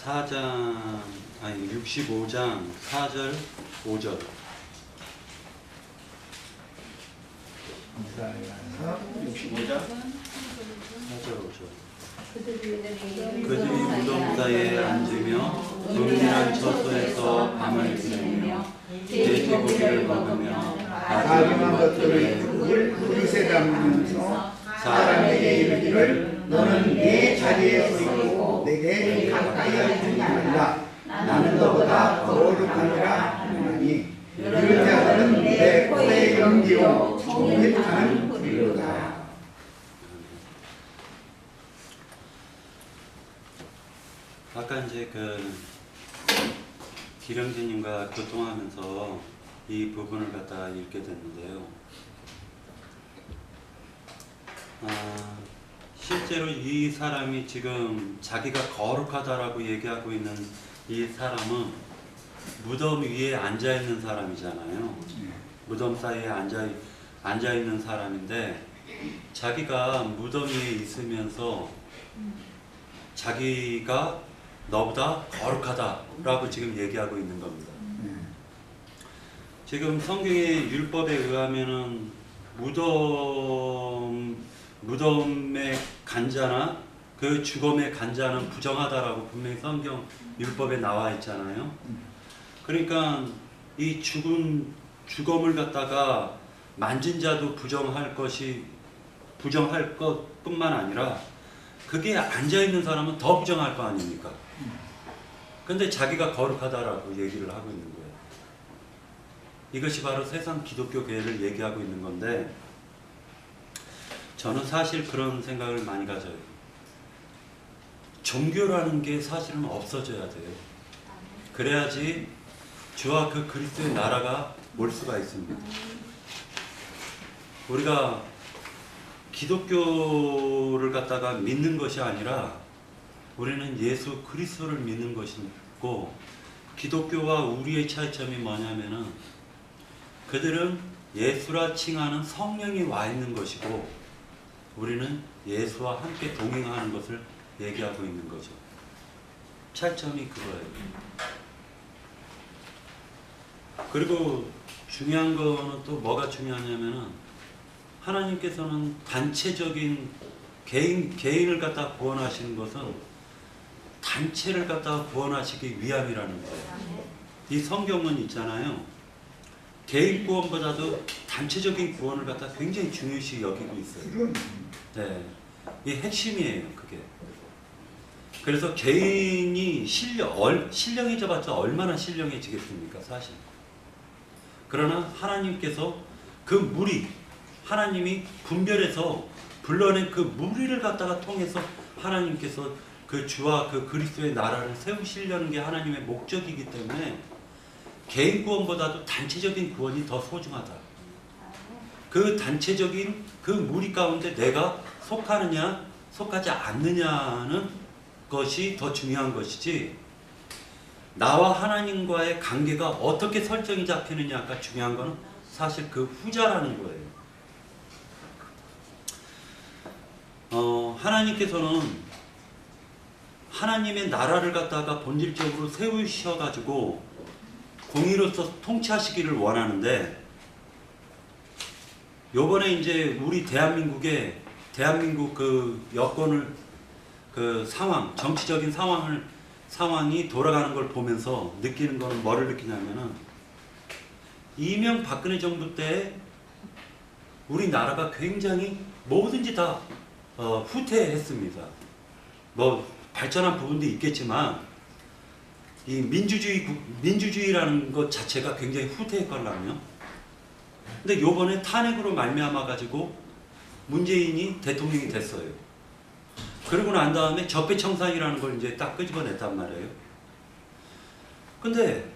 4장 아니 65장 4절 5절. 이사야서 65장 4절 5절. 그들이 무덤 사이에 앉으며 은밀한 처소에서 밤을 지내며 돼지고기를 먹으며 가증한 것들을 그릇에 담으면서 사람에게 이르기를 너는 내 자리에 서 있고 내게 가까이 하지 말라. 나는 너보다 거룩하니라 하나니 이런 자들은 내 코에 연기요 종일 타는 불이로다. 아까 이제 기령진님과 교통하면서 이 부분을 갖다가 읽게 됐는데요. 실제로 이 사람이 지금 자기가 거룩하다라고 얘기하고 있는 이 사람은 무덤 위에 앉아 있는 사람이잖아요. 무덤 사이에 앉아 있는 사람인데 자기가 무덤 위에 있으면서 자기가 너보다 거룩하다라고 지금 얘기하고 있는 겁니다. 지금 성경의 율법에 의하면은 무덤의 간자나 그 죽음의 간자는 부정하다라고 분명히 성경 율법에 나와 있잖아요. 그러니까 이 죽음을 갖다가 만진 자도 부정할 것뿐만 아니라 그게 앉아 있는 사람은 더 부정할 거 아닙니까? 근데 자기가 거룩하다라고 얘기를 하고 있는 거예요. 이것이 바로 세상 기독교계를 얘기하고 있는 건데 저는 사실 그런 생각을 많이 가져요. 종교라는 게 사실은 없어져야 돼요. 그래야지 주와 그 그리스도의 나라가 올 수가 있습니다. 우리가 기독교를 갖다가 믿는 것이 아니라 우리는 예수 그리스도를 믿는 것이고, 기독교와 우리의 차이점이 뭐냐면은 그들은 예수라 칭하는 성령이 와 있는 것이고 우리는 예수와 함께 동행하는 것을 얘기하고 있는 거죠. 차이점이 그거예요. 그리고 중요한 거는 또 뭐가 중요하냐면은 하나님께서는 단체적인 개인을 갖다 구원하시는 것은 단체를 갖다가 구원하시기 위함이라는 거예요. 이 성경은 있잖아요. 개인 구원보다도 단체적인 구원을 갖다 굉장히 중요시 여기고 있어요. 네, 이 핵심이에요, 그게. 그래서 개인이 신령해져봤자 얼마나 신령해지겠습니까, 사실. 그러나 하나님께서 그 무리, 하나님이 분별해서 불러낸 그 무리를 갖다가 통해서 하나님께서 그 주와 그 그리스도의 나라를 세우시려는 게 하나님의 목적이기 때문에 개인 구원보다도 단체적인 구원이 더 소중하다. 그 단체적인 그 무리 가운데 내가 속하느냐 속하지 않느냐는 것이 더 중요한 것이지, 나와 하나님과의 관계가 어떻게 설정이 잡히느냐가 중요한 것은 사실 그 후자라는 거예요. 하나님께서는 하나님의 나라를 갖다가 본질적으로 세우셔가지고 공의로서 통치하시기를 원하는데, 요번에 이제 우리 대한민국 그 여건을, 그 상황, 정치적인 상황이 돌아가는 걸 보면서 느끼는 거는 뭐를 느끼냐면은, 이명박근혜 정부 때 우리나라가 굉장히 뭐든지 다 후퇴했습니다. 뭐 발전한 부분도 있겠지만 이 민주주의라는 것 자체가 굉장히 후퇴했거든요. 근데 요번에 탄핵으로 말미암아 가지고 문재인이 대통령이 됐어요. 그러고 난 다음에 적폐청산이라는 걸 이제 딱 끄집어냈단 말이에요. 근데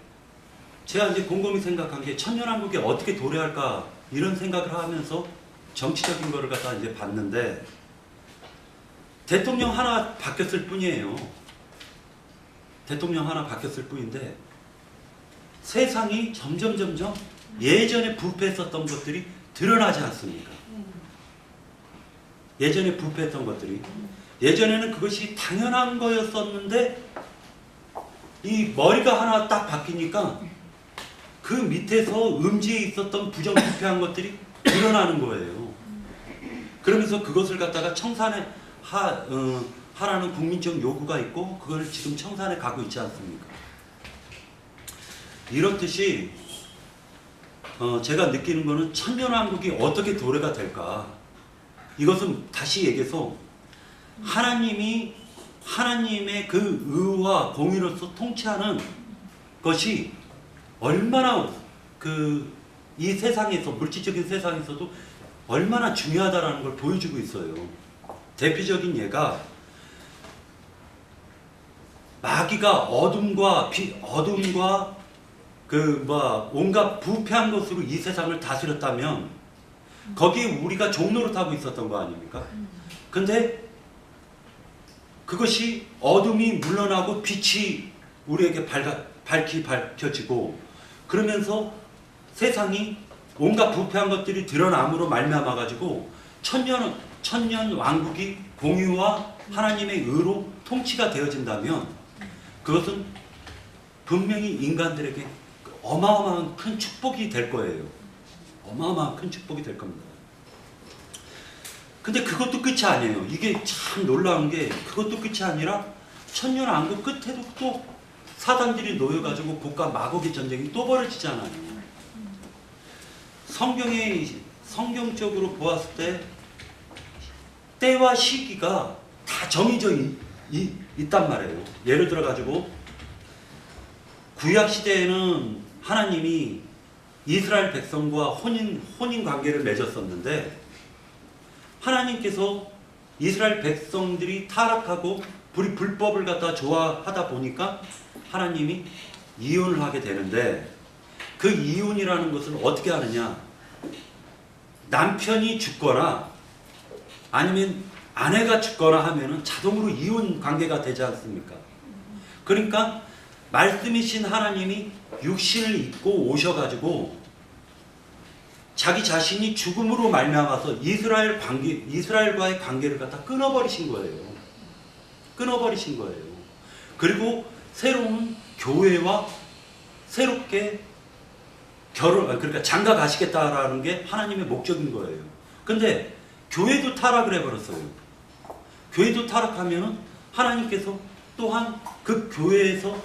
제가 이제 곰곰이 생각한 게 천년왕국이 어떻게 도래할까 이런 생각을 하면서 정치적인 거를 갖다 이제 봤는데, 대통령 하나 바뀌었을 뿐이에요. 대통령 하나 바뀌었을 뿐인데 세상이 점점 예전에 부패했었던 것들이 드러나지 않습니까? 예전에 부패했던 것들이, 예전에는 그것이 당연한 거였었는데 이 머리가 하나 딱 바뀌니까 그 밑에서 음지에 있었던 부정부패한 것들이 드러나는 거예요. 그러면서 그것을 갖다가 청산해 하라는 국민적 요구가 있고 그걸 지금 청산해 가고 있지 않습니까? 이렇듯이 제가 느끼는 거는 천년왕국이 어떻게 도래가 될까? 이것은 다시 얘기해서 하나님의 그 의와 공의로서 통치하는 것이 얼마나 이 세상에서 물질적인 세상에서도 얼마나 중요하다라는 걸 보여주고 있어요. 대표적인 예가 마귀가 어둠과 온갖 부패한 것으로 이 세상을 다스렸다면 거기에 우리가 종로를 타고 있었던 거 아닙니까? 근데 그것이 어둠이 물러나고 빛이 우리에게 밝혀지고 그러면서 세상이 온갖 부패한 것들이 드러남으로 말미암아 가지고 천년 왕국이 공의와 하나님의 의로 통치가 되어진다면 그것은 분명히 인간들에게 어마어마한 큰 축복이 될 거예요. 어마어마한 큰 축복이 될 겁니다. 근데 그것도 끝이 아니에요. 이게 참 놀라운 게 그것도 끝이 아니라 천년 왕국 끝에도 또 사단들이 놓여가지고 복과 마곡의 전쟁이 또 벌어지잖아요. 성경적으로 보았을 때 때와 시기가 다 정해져 있단 말이에요. 예를 들어 가지고 구약 시대에는 하나님이 이스라엘 백성과 혼인 관계를 맺었었는데 하나님께서 이스라엘 백성들이 타락하고 불법을 갖다 좋아하다 보니까 하나님이 이혼을 하게 되는데 그 이혼이라는 것을 어떻게 하느냐? 남편이 죽거나 아니면 아내가 죽거나 하면은 자동으로 이혼 관계가 되지 않습니까? 그러니까 말씀이신 하나님이 육신을 입고 오셔가지고 자기 자신이 죽음으로 말미암아서 이스라엘과의 관계를 갖다 끊어버리신 거예요. 끊어버리신 거예요. 그리고 새로운 교회와 새롭게 그러니까 장가 가시겠다라는 게 하나님의 목적인 거예요. 근데 교회도 타락을 해버렸어요. 교회도 타락하면은 하나님께서 또한 그 교회에서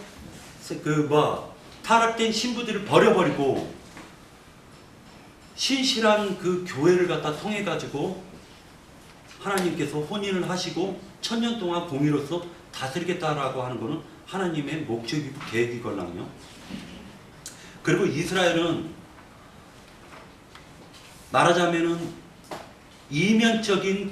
타락된 신부들을 버려버리고 신실한 그 교회를 갖다 통해 가지고 하나님께서 혼인을 하시고 천년 동안 공의로서 다스리겠다라고 하는 것은 하나님의 목적이고 계획이걸랑요. 그리고 이스라엘은 말하자면은 이면적인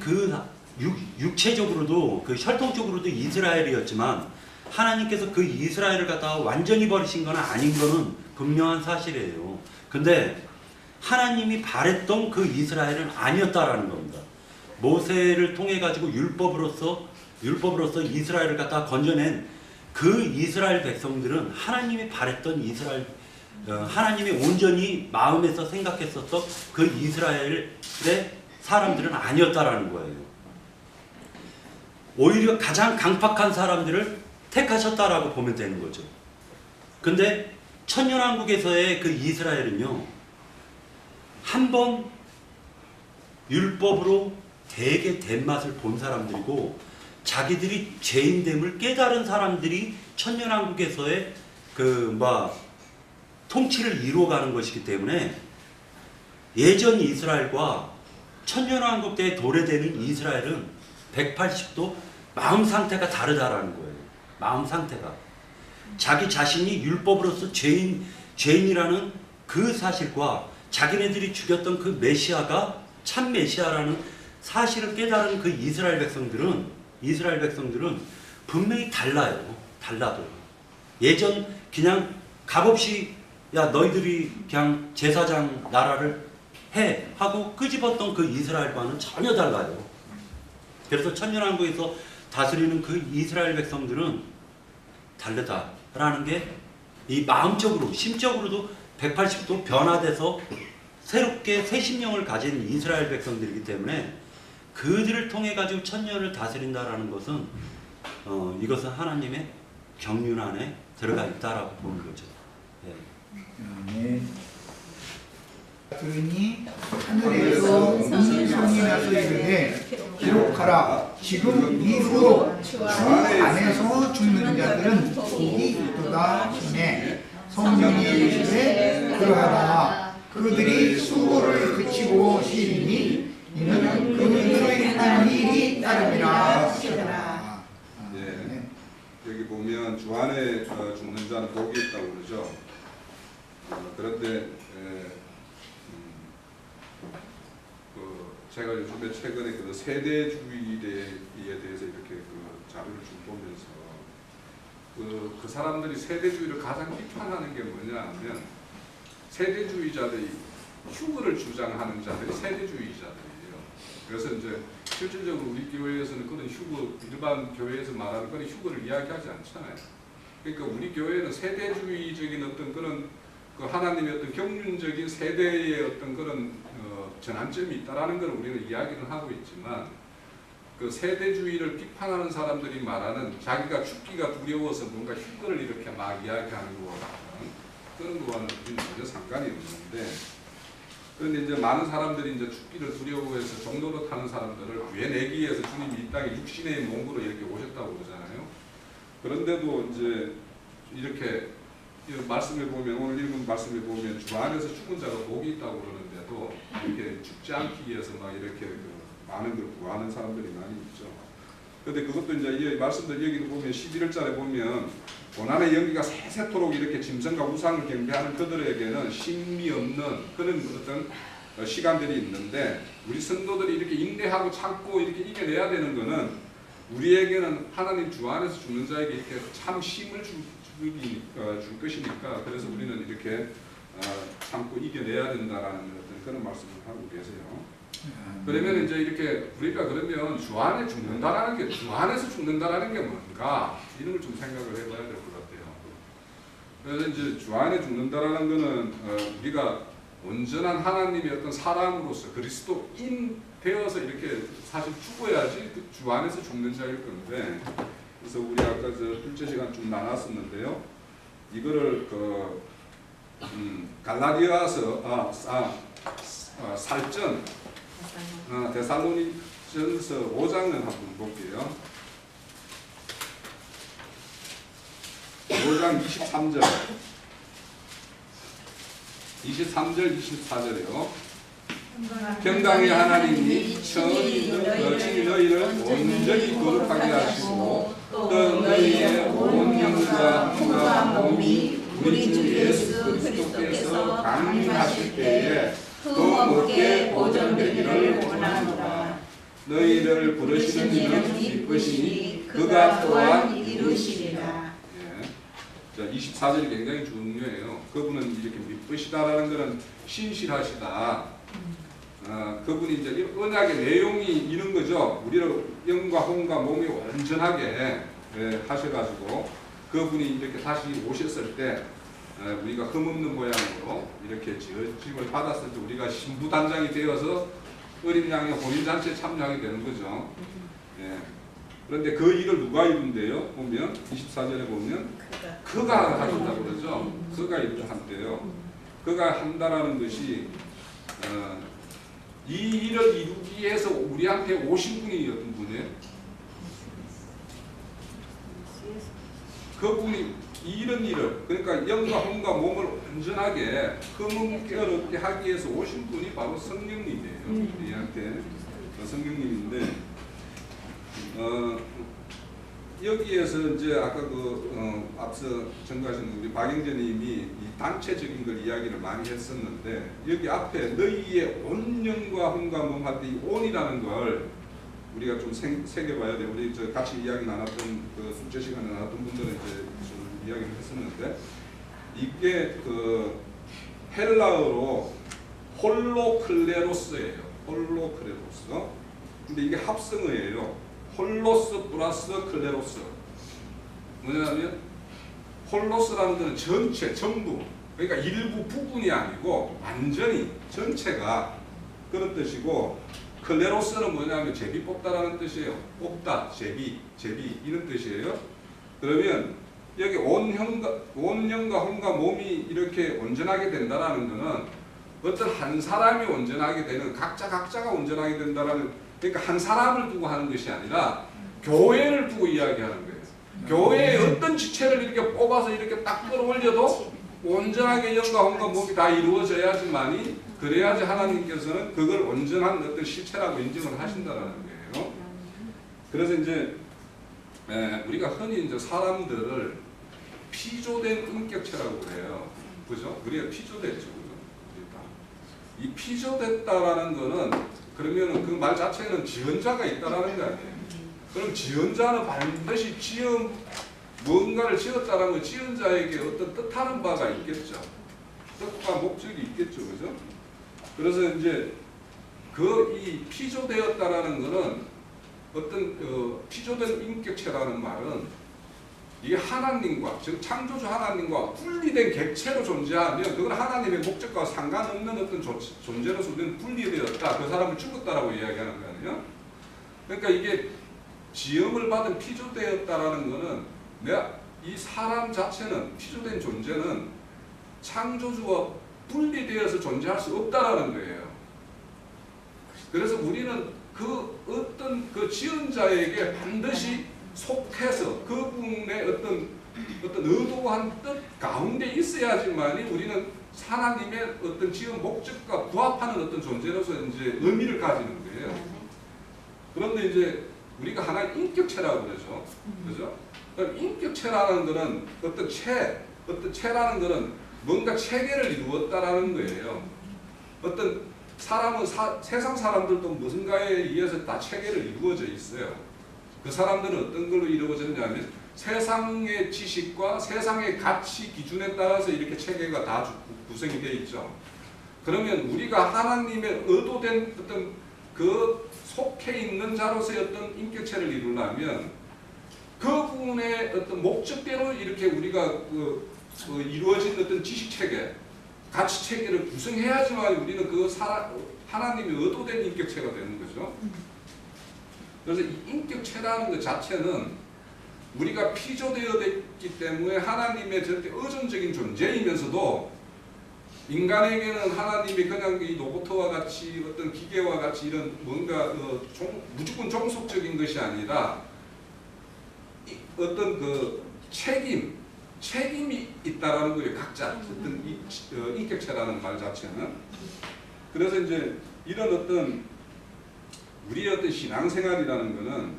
육체적으로도 혈통적으로도 이스라엘이었지만 하나님께서 그 이스라엘을 갖다가 완전히 버리신 건 아닌 거는 분명한 사실이에요. 근데 하나님이 바랬던 그 이스라엘은 아니었다라는 겁니다. 모세를 통해 가지고 율법으로서 이스라엘을 갖다가 건져낸 그 이스라엘 백성들은 하나님이 바랬던 하나님이 온전히 마음에서 생각했었던 그 이스라엘의 사람들은 아니었다라는 거예요. 오히려 가장 강팍한 사람들을 택하셨다라고 보면 되는 거죠. 근데 천년왕국에서의 그 이스라엘은요, 한번 율법으로 되게 된 맛을 본 사람들이고 자기들이 죄인됨을 깨달은 사람들이 천년왕국에서의 통치를 이루어가는 것이기 때문에 예전 이스라엘과 천년왕국 때 도래되는 이스라엘은 180도 마음 상태가 다르다라는 거예요. 마음 상태가. 자기 자신이 율법으로서 죄인이라는 그 사실과 자기네들이 죽였던 그 메시아가 참 메시아라는 사실을 깨달은 그 이스라엘 백성들은 분명히 달라요. 달라도. 예전 그냥 값없이 야 너희들이 그냥 제사장 나라를 해 하고 끄집었던 그 이스라엘과는 전혀 달라요. 그래서 천년왕국에서 다스리는 그 이스라엘 백성들은 다르다라는 게 이 마음적으로 심적으로도 180도 변화돼서 새롭게 새 심령을 가진 이스라엘 백성들이기 때문에 그들을 통해 가지고 천년을 다스린다라는 것은 이것은 하나님의 경륜 안에 들어가 있다라고 보는 거죠. 예. 아멘. 들으니 하늘에서 음성이 나서 이르되 기록하라. 지금 이후로 주 안에서 죽는 자들은 복이 있도다 하시네. 성령이 이르시되 그러하다. 그들이 수고를 그치고 쉬리니 이는 그들로 인한 일이 따름이라 하시더라. 네. 여기 보면 주 안에 죽는 자는 복이 있다고 그러죠. 그런데 제가 요즘에 최근에 그 세대주의에 대해서 이렇게 자료를 좀 보면서 그 사람들이 세대주의를 가장 비판하는 게 뭐냐면 세대주의자들이 휴거를 주장하는 자들이 세대주의자들이에요. 그래서 이제 실질적으로 우리 교회에서는 그런 휴거, 일반 교회에서 말하는 그런 휴거를 이야기하지 않잖아요. 그러니까 우리 교회는 세대주의적인 어떤 그런 그 하나님의 어떤 경륜적인 세대의 어떤 그런 전환점이 있다라는 걸 우리는 이야기를 하고 있지만 그 세대주의를 비판하는 사람들이 말하는 자기가 죽기가 두려워서 뭔가 휴거를 이렇게 막 이야기하는 것 같은 그런 거와는 우리는 전혀 상관이 없는데 그런데 이제 많은 사람들이 이제 죽기를 두려워해서 종로로 타는 사람들을 구해내기 위해서 주님이 이 땅에 육신의 몸으로 이렇게 오셨다고 그러잖아요. 그런데도 이제 이렇게 말씀에 보면 오늘 읽은 말씀에 보면 주 안에서 죽은 자가 복이 있다고 그러는데도 이렇게 죽지 않기 위해서 막 이렇게 많은 걸 구하는 사람들이 많이 있죠. 그런데 그것도 이제 이 말씀들 여기도 보면 11절에 보면 고난의 연기가 새새토록 이렇게 짐승과 우상을 경배하는 그들에게는 신미 없는 그런 어떤 시간들이 있는데 우리 성도들이 이렇게 인내하고 참고 이렇게 이겨내야 되는 것은 우리에게는 하나님 주 안에서 죽는 자에게 이렇게 참 힘을 줄 것이니까 그래서 우리는 이렇게 참고 이겨내야 된다라는 어떤 그런 말씀을 하고 계세요. 그러면 이제 이렇게 우리가 그러면 주 안에 죽는다라는 게 주 안에서 죽는다라는 게 뭔가 이런 걸 좀 생각을 해봐야 될 것 같아요. 그래서 이제 주 안에 죽는다라는 거는 우리가 온전한 하나님의 어떤 사람으로서 그리스도인 되어서 이렇게 사실 죽어야지 그 주 안에서 죽는 자일 건데 그래서 우리 아까 둘째 시간 좀 나눴었는데요. 이거를 갈라디아서 살전 데살로니전서 5장을 한번 볼게요. 5장 23절 24절이요. 평강의 하나님이 친히 너희를 온전히 거룩하게 하시고 또 너희의 온 영과 힘과 몸이 우리 주 예수 그리스도께서 강림하실 때에 또 높게 보존되기를 원하노라. 너희를 부르시는 이는 기쁘시니 그가 또한 이루시리라. 자, 24절이 굉장히 중요해요. 그분은 이렇게 미쁘시다라는 것은 신실하시다. 그분이 이제 언약의 내용이 이런 거죠. 우리를 영과 혼과 몸이 온전하게 하셔가지고 그분이 이렇게 다시 오셨을 때 우리가 흠없는 모양으로 이렇게 지어짐을 받았을 때 우리가 신부단장이 되어서 어린 양의 혼인잔치에 참여하게 되는 거죠. 그런데 그 일을 누가 이룬대요? 보면 24절에 보면 그가 하신다고 그러죠. 그가 일을 한대요. 그가 한다라는 것이 이 일을 이루기 위해서 우리한테 오신 분이 어떤 분이에요? 그분이 이런 일을 그러니까 영과 혼과 몸을 온전하게 흠없게 어렵게 하기 위해서 오신 분이 바로 성령님이에요. 우리한테 성령님인데 여기에서 이제 아까 앞서 전가하신 우리 박영재님이 이 단체적인 걸 이야기를 많이 했었는데 여기 앞에 너희의 온 영과 혼과 몸 할 때 이 온이라는 걸 우리가 좀 새겨봐야 돼. 우리 같이 이야기 나눴던 그 숙제 시간에 나눴던 분들은 이제 좀 이야기를 했었는데 이게 헬라어로 홀로클레로스예요. 홀로클레로스. 근데 이게 합성어예요. 홀로스 플러스 클레로스. 뭐냐면 홀로스라는 것은 전체, 전부. 그러니까 일부 부분이 아니고 완전히 전체가 그런 뜻이고 클레로스는 뭐냐면 제비 뽑다라는 뜻이에요. 뽑다, 제비 이런 뜻이에요. 그러면 여기 온 영과 혼과 몸이 이렇게 온전하게 된다라는 것은 어떤 한 사람이 온전하게 되는 각자가 온전하게 된다라는, 그러니까 한 사람을 두고 하는 것이 아니라 교회를 두고 이야기하는 거예요. 교회의 어떤 지체를 이렇게 뽑아서 이렇게 딱 끌어올려도 온전하게 영과 혼과 몸이 다 이루어져야지만이, 그래야지 하나님께서는 그걸 온전한 어떤 실체라고 인정을 하신다는 거예요. 그래서 이제 우리가 흔히 이제 사람들을 피조된 인격체라고 그래요. 그죠? 우리가 피조됐죠. 그죠? 이 피조됐다라는 거는, 그러면은 그 말 자체는 지은자가 있다라는 거 아니에요. 그럼 지은자는 반드시 뭔가를 지었다라는 건 지은자에게 어떤 뜻하는 바가 있겠죠. 뜻과 목적이 있겠죠. 그죠? 그래서 이제 이 피조되었다라는 거는 어떤 피조된 인격체라는 말은 이게 하나님과, 즉 창조주 하나님과 분리된 객체로 존재하면 그건 하나님의 목적과 상관없는 어떤 존재로서 우리는 분리되었다, 그 사람을 죽었다라고 이야기하는 거 아니에요? 그러니까 이게 지음을 받은 피조되었다라는 거는 이 사람 자체는, 피조된 존재는 창조주와 분리되어서 존재할 수 없다라는 거예요. 그래서 우리는 그 어떤 그 지은 자에게 반드시 속해서 그분의 어떤 의도한 뜻 가운데 있어야지만이 우리는 하나님의 어떤 지은 목적과 부합하는 어떤 존재로서 이제 의미를 가지는 거예요. 그런데 이제 우리가 하나의 인격체라고 그러죠. 그죠? 그럼 인격체라는 것은 어떤 체라는 것은 뭔가 체계를 이루었다라는 거예요. 어떤 사람은 세상 사람들도 무슨가에 의해서 다 체계를 이루어져 있어요. 그 사람들은 어떤 걸로 이루어졌냐면 세상의 지식과 세상의 가치 기준에 따라서 이렇게 체계가 다 구성이 되어 있죠. 그러면 우리가 하나님의 의도된 어떤 그 속해 있는 자로서의 어떤 인격체를 이루려면 그분의 어떤 목적대로 이렇게 우리가 이루어진 어떤 지식 체계, 가치 체계를 구성해야지만 우리는 하나님의 의도된 인격체가 되는 거죠. 그래서 이 인격체라는 것 자체는 우리가 피조되어 있기 때문에 하나님의 절대 의존적인 존재이면서도 인간에게는 하나님이 그냥 이 로봇과 같이 어떤 기계와 같이 이런 뭔가 무조건 종속적인 것이 아니라 어떤 그 책임이 있다라는 거예요. 각자 어떤 인격체라는 말 자체는. 그래서 이제 이런 어떤 우리의 어떤 신앙생활이라는 것은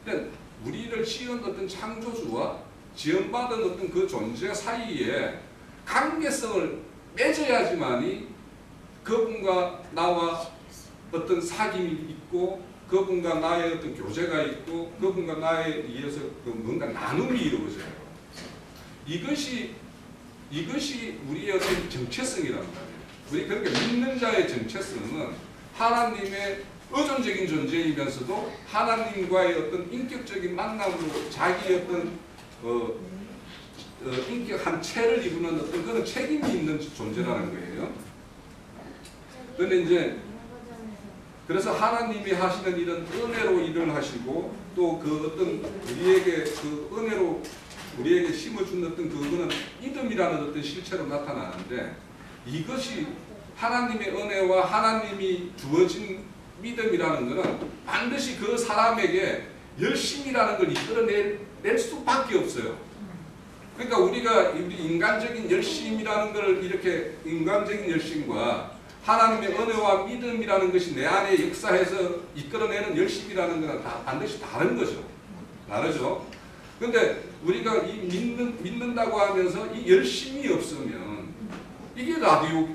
일단 우리를 지은 어떤 창조주와 지음받은 어떤 그 존재 사이에 관계성을 맺어야지만이 그분과 나와 어떤 사귐이 있고 그분과 나의 어떤 교제가 있고 그분과 나에 의해서 뭔가 나눔이 이루어져요. 이것이 우리의 어떤 정체성이란 말이에요. 우리 그렇게 믿는 자의 정체성은 하나님의 의존적인 존재이면서도 하나님과의 어떤 인격적인 만남으로 자기의 어떤 인격 한 체를 이루는 어떤 그런 책임이 있는 존재라는 거예요. 그런데 이제 그래서 하나님이 하시는 이런 은혜로 일을 하시고 또 그 어떤 우리에게 그 은혜로 우리에게 심어준 어떤 그거는 믿음이라는 어떤 실체로 나타나는데 이것이 하나님의 은혜와 하나님이 주어진 믿음이라는 것은 반드시 그 사람에게 열심이라는 걸 이끌어낼 수밖에 없어요. 그러니까 우리가 인간적인 열심이라는 걸 이렇게 인간적인 열심과 하나님의 은혜와 믿음이라는 것이 내 안에 역사해서 이끌어내는 열심이라는 것은 다 반드시 다른 거죠. 다르죠. 근데 우리가 믿는다고 하면서 이 열심이 없으면 이게 라디오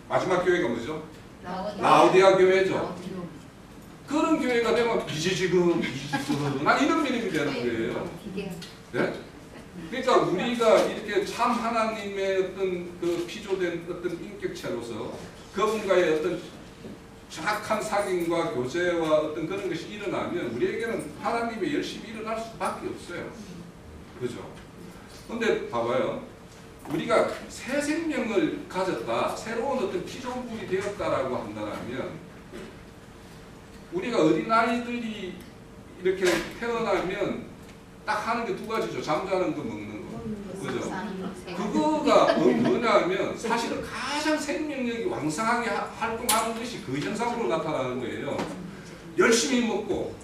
마지막 교회가 뭐죠? 라오디아 교회죠. 그런 교회가 되면 이제 지금 이런 믿음이 되는 거예요. 네? 그러니까 우리가 이렇게 참 하나님의 어떤 그 피조된 어떤 인격체로서 그분과의 어떤 정확한 사귐과 교제와 어떤 그런 것이 일어나면 우리에게는 하나님의 열심히 일어날 수밖에 없어요. 그죠? 근데 봐봐요. 우리가 새 생명을 가졌다, 새로운 어떤 피조물이 되었다라고 한다면 우리가 어린아이들이 이렇게 태어나면 딱 하는 게 두 가지죠. 잠자는 거, 먹는 거. 그죠? 그거가 뭐냐면 사실은 가장 생명력이 왕성하게 활동하는 것이 그 현상으로 나타나는 거예요. 열심히 먹고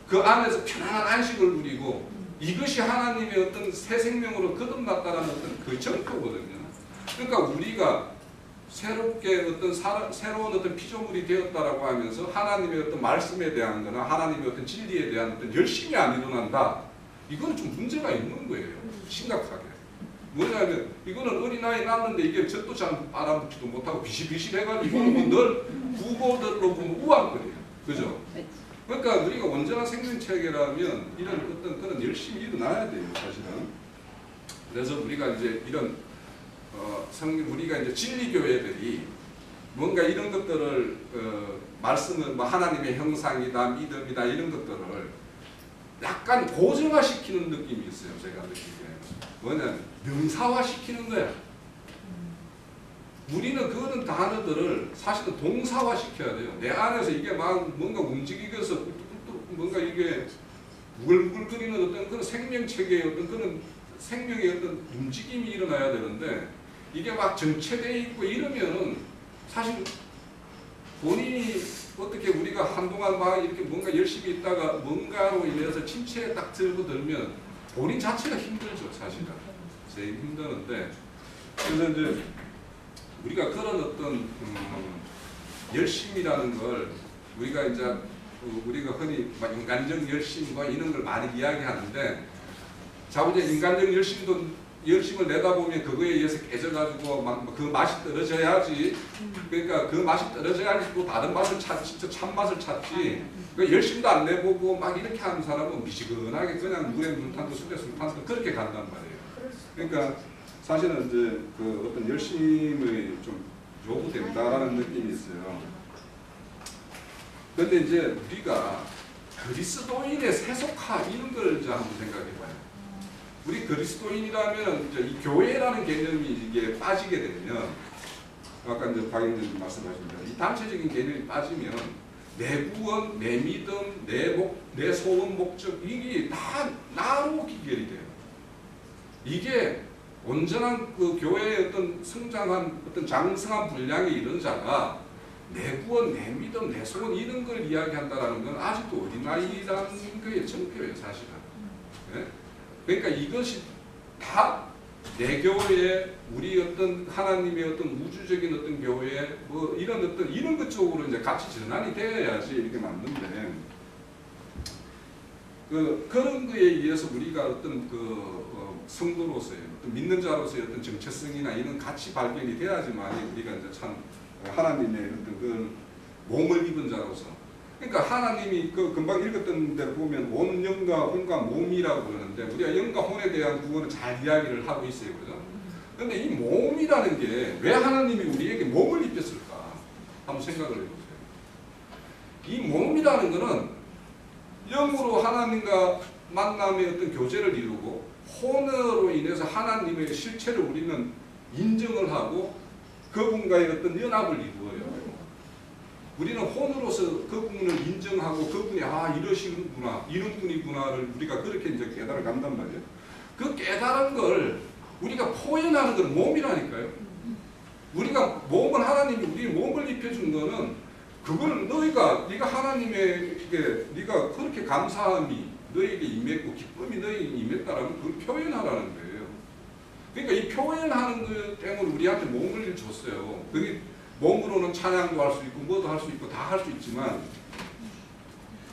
그 안에서 편안한 안식을 누리고 이것이 하나님의 어떤 새 생명으로 거듭났다라는 어떤 그 증거거든요. 그러니까 우리가 새롭게 새로운 어떤 피조물이 되었다라고 하면서 하나님의 어떤 말씀에 대한 거나 하나님의 어떤 진리에 대한 어떤 열심이 안 일어난다. 이건 좀 문제가 있는 거예요. 심각하게. 뭐냐면 이거는 어린아이 낳았는데 이게 젖도 잘 알아먹지도 못하고 비실비실해가지고 늘 부모들로 보면 우왕거려요. 그죠? 그러니까 우리가 온전한 생명체계라면 이런 어떤 그런 열심히 일어나야 돼요. 사실은. 그래서 우리가 이제 이런 우리가 이제 진리교회들이 뭔가 이런 것들을 말씀은 뭐 하나님의 형상이다, 믿음이다 이런 것들을 약간 고정화시키는 느낌이 있어요. 제가 느끼기에. 뭐냐면 명사화시키는 거야. 우리는 그런 단어들을 사실은 동사화시켜야 돼요. 내 안에서 이게 막 뭔가 움직이면서 뭔가 이게 무글무글거리는 어떤 그런 생명체계의 어떤 그런 생명의 어떤 움직임이 일어나야 되는데 이게 막 정체되어 있고 이러면은 사실 본인이 어떻게 우리가 한동안 막 이렇게 뭔가 열심히 있다가 뭔가로 인해서 침체에 딱 들고들면 본인 자체가 힘들죠. 사실은. 제일 힘드는데 그래서 이제 우리가 그런 어떤 열심이라는 걸 우리가 이제 우리가 흔히 막 인간적 열심 뭐 이런 걸 많이 이야기하는데 자꾸 이제 인간적 열심을 내다보면 그거에 의해서 깨져가지고 막 그 맛이 떨어져야지. 그러니까 그 맛이 떨어져야지 또 다른 맛을 찾지, 참맛을 찾지. 그러니까 열심도 안 내보고 막 이렇게 하는 사람은 미지근하게 그냥 물에 물 탄도 술에 술 탄도 그렇게 간단 말이에요. 그러니까 사실은 이제 그 어떤 열심이 좀 요구된다라는 느낌이 있어요. 그런데 이제 우리가 그리스도인의 세속화 이런 걸 이제 한번 생각해봐요. 우리 그리스도인이라면 이제 이 교회라는 개념이 이게 빠지게 되면 아까 이제 박영진 말씀하신 대로 이 단체적인 개념이 빠지면 내 구원, 내 믿음, 내 소원 목적 이게 다 나로 기결이 돼요. 이게 온전한 그 교회의 어떤 성장한 어떤 장성한 분량이 이런 자가 내 구원, 내 믿음, 내 소원 이런 걸 이야기한다라는 건 아직도 어린아이라는 거에 정표예요, 사실은. 네? 그러니까 이것이 다 내 교회, 우리 어떤 하나님의 어떤 우주적인 어떤 교회, 뭐 이런 것 쪽으로 이제 같이 전환이 되어야지 이렇게 맞는데, 그런 거에 의해서 우리가 어떤 성도로서의 어떤 믿는 자로서의 어떤 정체성이나 이런 가치 발견이 돼야지만 우리가 이제 참 하나님의 어떤 그 몸을 입은 자로서. 그러니까 하나님이 그 금방 읽었던 대로 보면 온 영과 혼과 몸이라고 그러는데 우리가 영과 혼에 대한 부분은 잘 이야기를 하고 있어요. 그죠? 그런데 이 몸이라는 게 왜 하나님이 우리에게 몸을 입혔을까? 한번 생각을 해보세요. 이 몸이라는 거는 영으로 하나님과 만남의 어떤 교제를 이루고 혼으로 인해서 하나님의 실체를 우리는 인정을 하고 그분과의 어떤 연합을 이루어요. 우리는 혼으로서 그분을 인정하고 그분이 이러시는구나, 이런 분이구나를 우리가 그렇게 이제 깨달아 간단 말이에요. 그 깨달은 걸 우리가 표현하는 건 몸이라니까요. 우리가 몸을 하나님이 우리 몸을 입혀준 거는 그걸 네가 하나님에게 네가 그렇게 감사함이 너에게 임했고 기쁨이 너에게 임했다라면 그걸 표현하라는 거예요. 그러니까 이 표현하는 것 때문에 우리한테 몸을 줬어요. 그게 몸으로는 찬양도 할 수 있고 뭐도 할 수 있고 다 할 수 있지만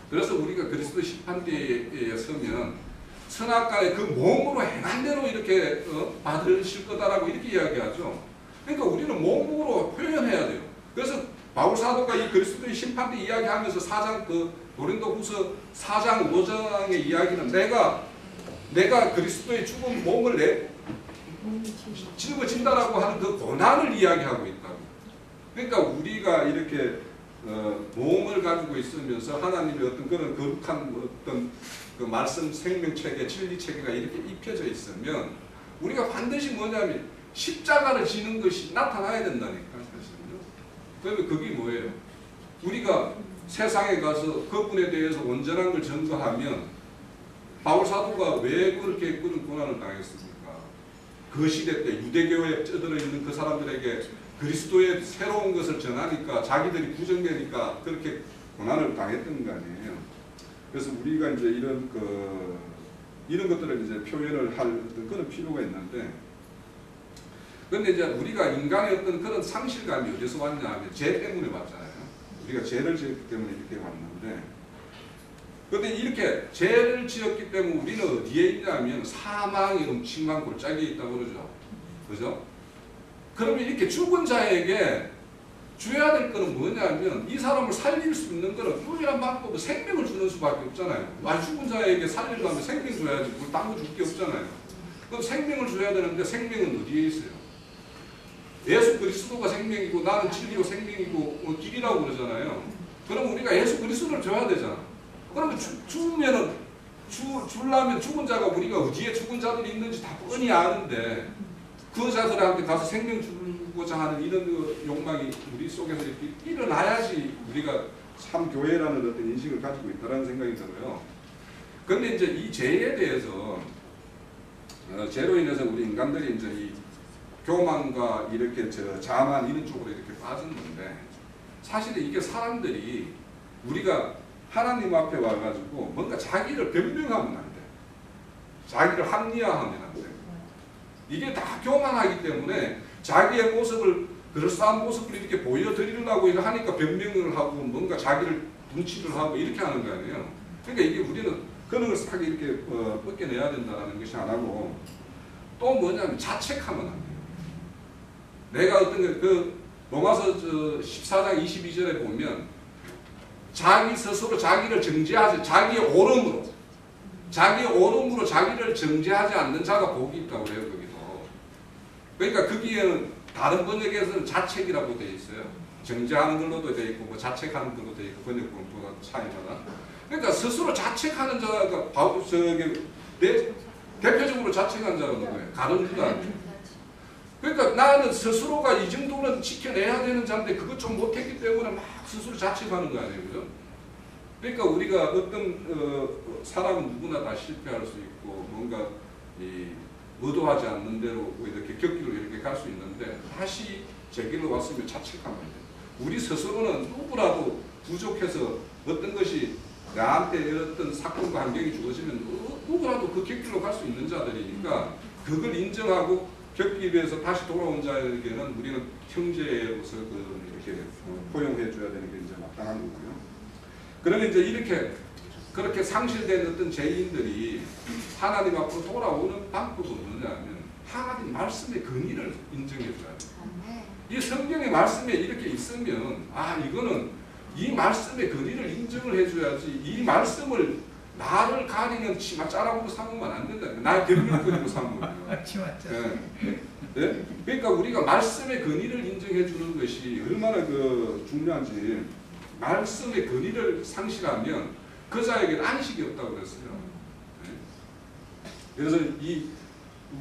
그래서 우리가 그리스도 심판대에 서면 선악과의 그 몸으로 행한 대로 이렇게 받으실 거다라고 이렇게 이야기하죠. 그러니까 우리는 몸으로 표현해야 돼요. 그래서 바울 사도가 이 그리스도의 심판대 이야기하면서 4장 고린도후서 4장 5장의 이야기는 내가 그리스도의 죽은 몸을 짊어진다라고 하는 그 고난을 이야기하고 있다고. 그러니까 우리가 이렇게 몸을 가지고 있으면서 하나님의 어떤 그런 거룩한 어떤 그 말씀 생명체계, 진리체계가 이렇게 입혀져 있으면 우리가 반드시 뭐냐면 십자가를 지는 것이 나타나야 된다니까. 사실은요. 그러면 그게 뭐예요? 우리가 세상에 가서 그분에 대해서 온전한 걸 전거하면 바울 사도가 왜 그렇게 그런 고난을 당했습니까? 그 시대 때 유대교에 쩌들어 있는 그 사람들에게 그리스도의 새로운 것을 전하니까 자기들이 부정되니까 그렇게 고난을 당했던 거 아니에요. 그래서 우리가 이제 이런 것들을 이제 표현을 할 어떤 그런 필요가 있는데, 그런데 이제 우리가 인간의 어떤 그런 상실감이 어디서 왔냐 하면 죄 때문에 왔잖아요. 우리가 죄를 지었기 때문에 이렇게 왔는데, 그런데 이렇게 죄를 지었기 때문에 우리는 어디에 있냐면 사망의 음침한 골짜기에 있다고 그러죠. 그죠? 그러면 이렇게 죽은 자에게 줘야 될 거는 뭐냐면 이 사람을 살릴 수 있는 거는 유일한 방법은 생명을 주는 수밖에 없잖아요. 죽은 자에게 살리려면 생명 줘야지. 뭘 딴 거 줄 게 없잖아요. 그럼 생명을 줘야 되는데 생명은 어디에 있어요? 예수 그리스도가 생명이고 나는 진리요 생명이고 길이라고 그러잖아요. 그럼 우리가 예수 그리스도를 줘야 되잖아. 그러면 죽으면은 주려면 죽은 자가 우리가 어디에 죽은 자들이 있는지 다 뻔히 아는데 그 자들한테 가서 생명 주고자 하는 이런 그 욕망이 우리 속에서 이렇게 일어나야지 우리가 참 교회라는 어떤 인식을 가지고 있다는 생각이 들어요. 그런데 이제 이 죄에 대해서 죄로 인해서 우리 인간들이 이제 이 교만과 이렇게 자만 이런 쪽으로 이렇게 빠졌는데, 사실은 이게 사람들이 우리가 하나님 앞에 와가지고 뭔가 자기를 변명하면 안 돼. 자기를 합리화하면 안 돼. 이게 다 교만하기 때문에 자기의 모습을, 그럴싸한 모습을 이렇게 보여드리려고 하니까 변명을 하고 뭔가 자기를 분치를 하고 이렇게 하는 거 아니에요. 그러니까 이게 우리는 그런 걸 싹 이렇게 벗겨내야 된다는 것이 하나고, 또 뭐냐면 자책하면 안 돼요. 내가 어떤 그 로마서 14장 22절에 보면 자기 스스로 자기를 정죄하지, 자기의 옳음으로 자기를 정죄하지 않는 자가 복이 있다고 그래요. 거기도. 그러니까 거기에는 다른 번역에서는 자책이라고 되어 있어요. 정죄하는 걸로도 되어 있고 뭐 자책하는 걸로 되어 있고 번역본마다 차이마다. 그러니까 스스로 자책하는 자가 대표적으로 자책하는 자가 누구예요? 가룟 유다. 그러니까 나는 스스로가 이 정도는 지켜내야 되는 자인데 그것 좀 못했기 때문에 막 스스로 자책하는 거 아니에요, 그죠? 그러니까 우리가 어떤 사람은 누구나 다 실패할 수 있고 뭔가 의도하지 않는 대로 이렇게 격기로 이렇게 갈 수 있는데, 다시 제길로 왔으면 자책하면 돼요. 우리 스스로는 누구라도 부족해서 어떤 것이 나한테 어떤 사건과 환경이 주어지면 누구라도 그 격기로 갈 수 있는 자들이니까 그걸 인정하고 겪기 위해서 다시 돌아온 자에게는 우리는 형제로서 이렇게 포용해 줘야 되는 게 이제 마땅한 거고요. 그러면 이제 그렇게 상실된 어떤 죄인들이 하나님 앞으로 돌아오는 방법은 뭐냐면 하나님 말씀의 근위를 인정해 줘야 돼요. 이 성경의 말씀에 이렇게 있으면 이거는 이 말씀의 근위를 인정을 해줘야지, 이 말씀을 나를 가리는 치마 짜라고 삼으면 안 된다. 나의 변명거리로 삼으면. 치마 짜. 네? 그러니까 우리가 말씀의 근위를 인정해 주는 것이 얼마나 중요한지, 말씀의 근위를 상실하면 그 자에게는 안식이 없다고 그랬어요. 네? 그래서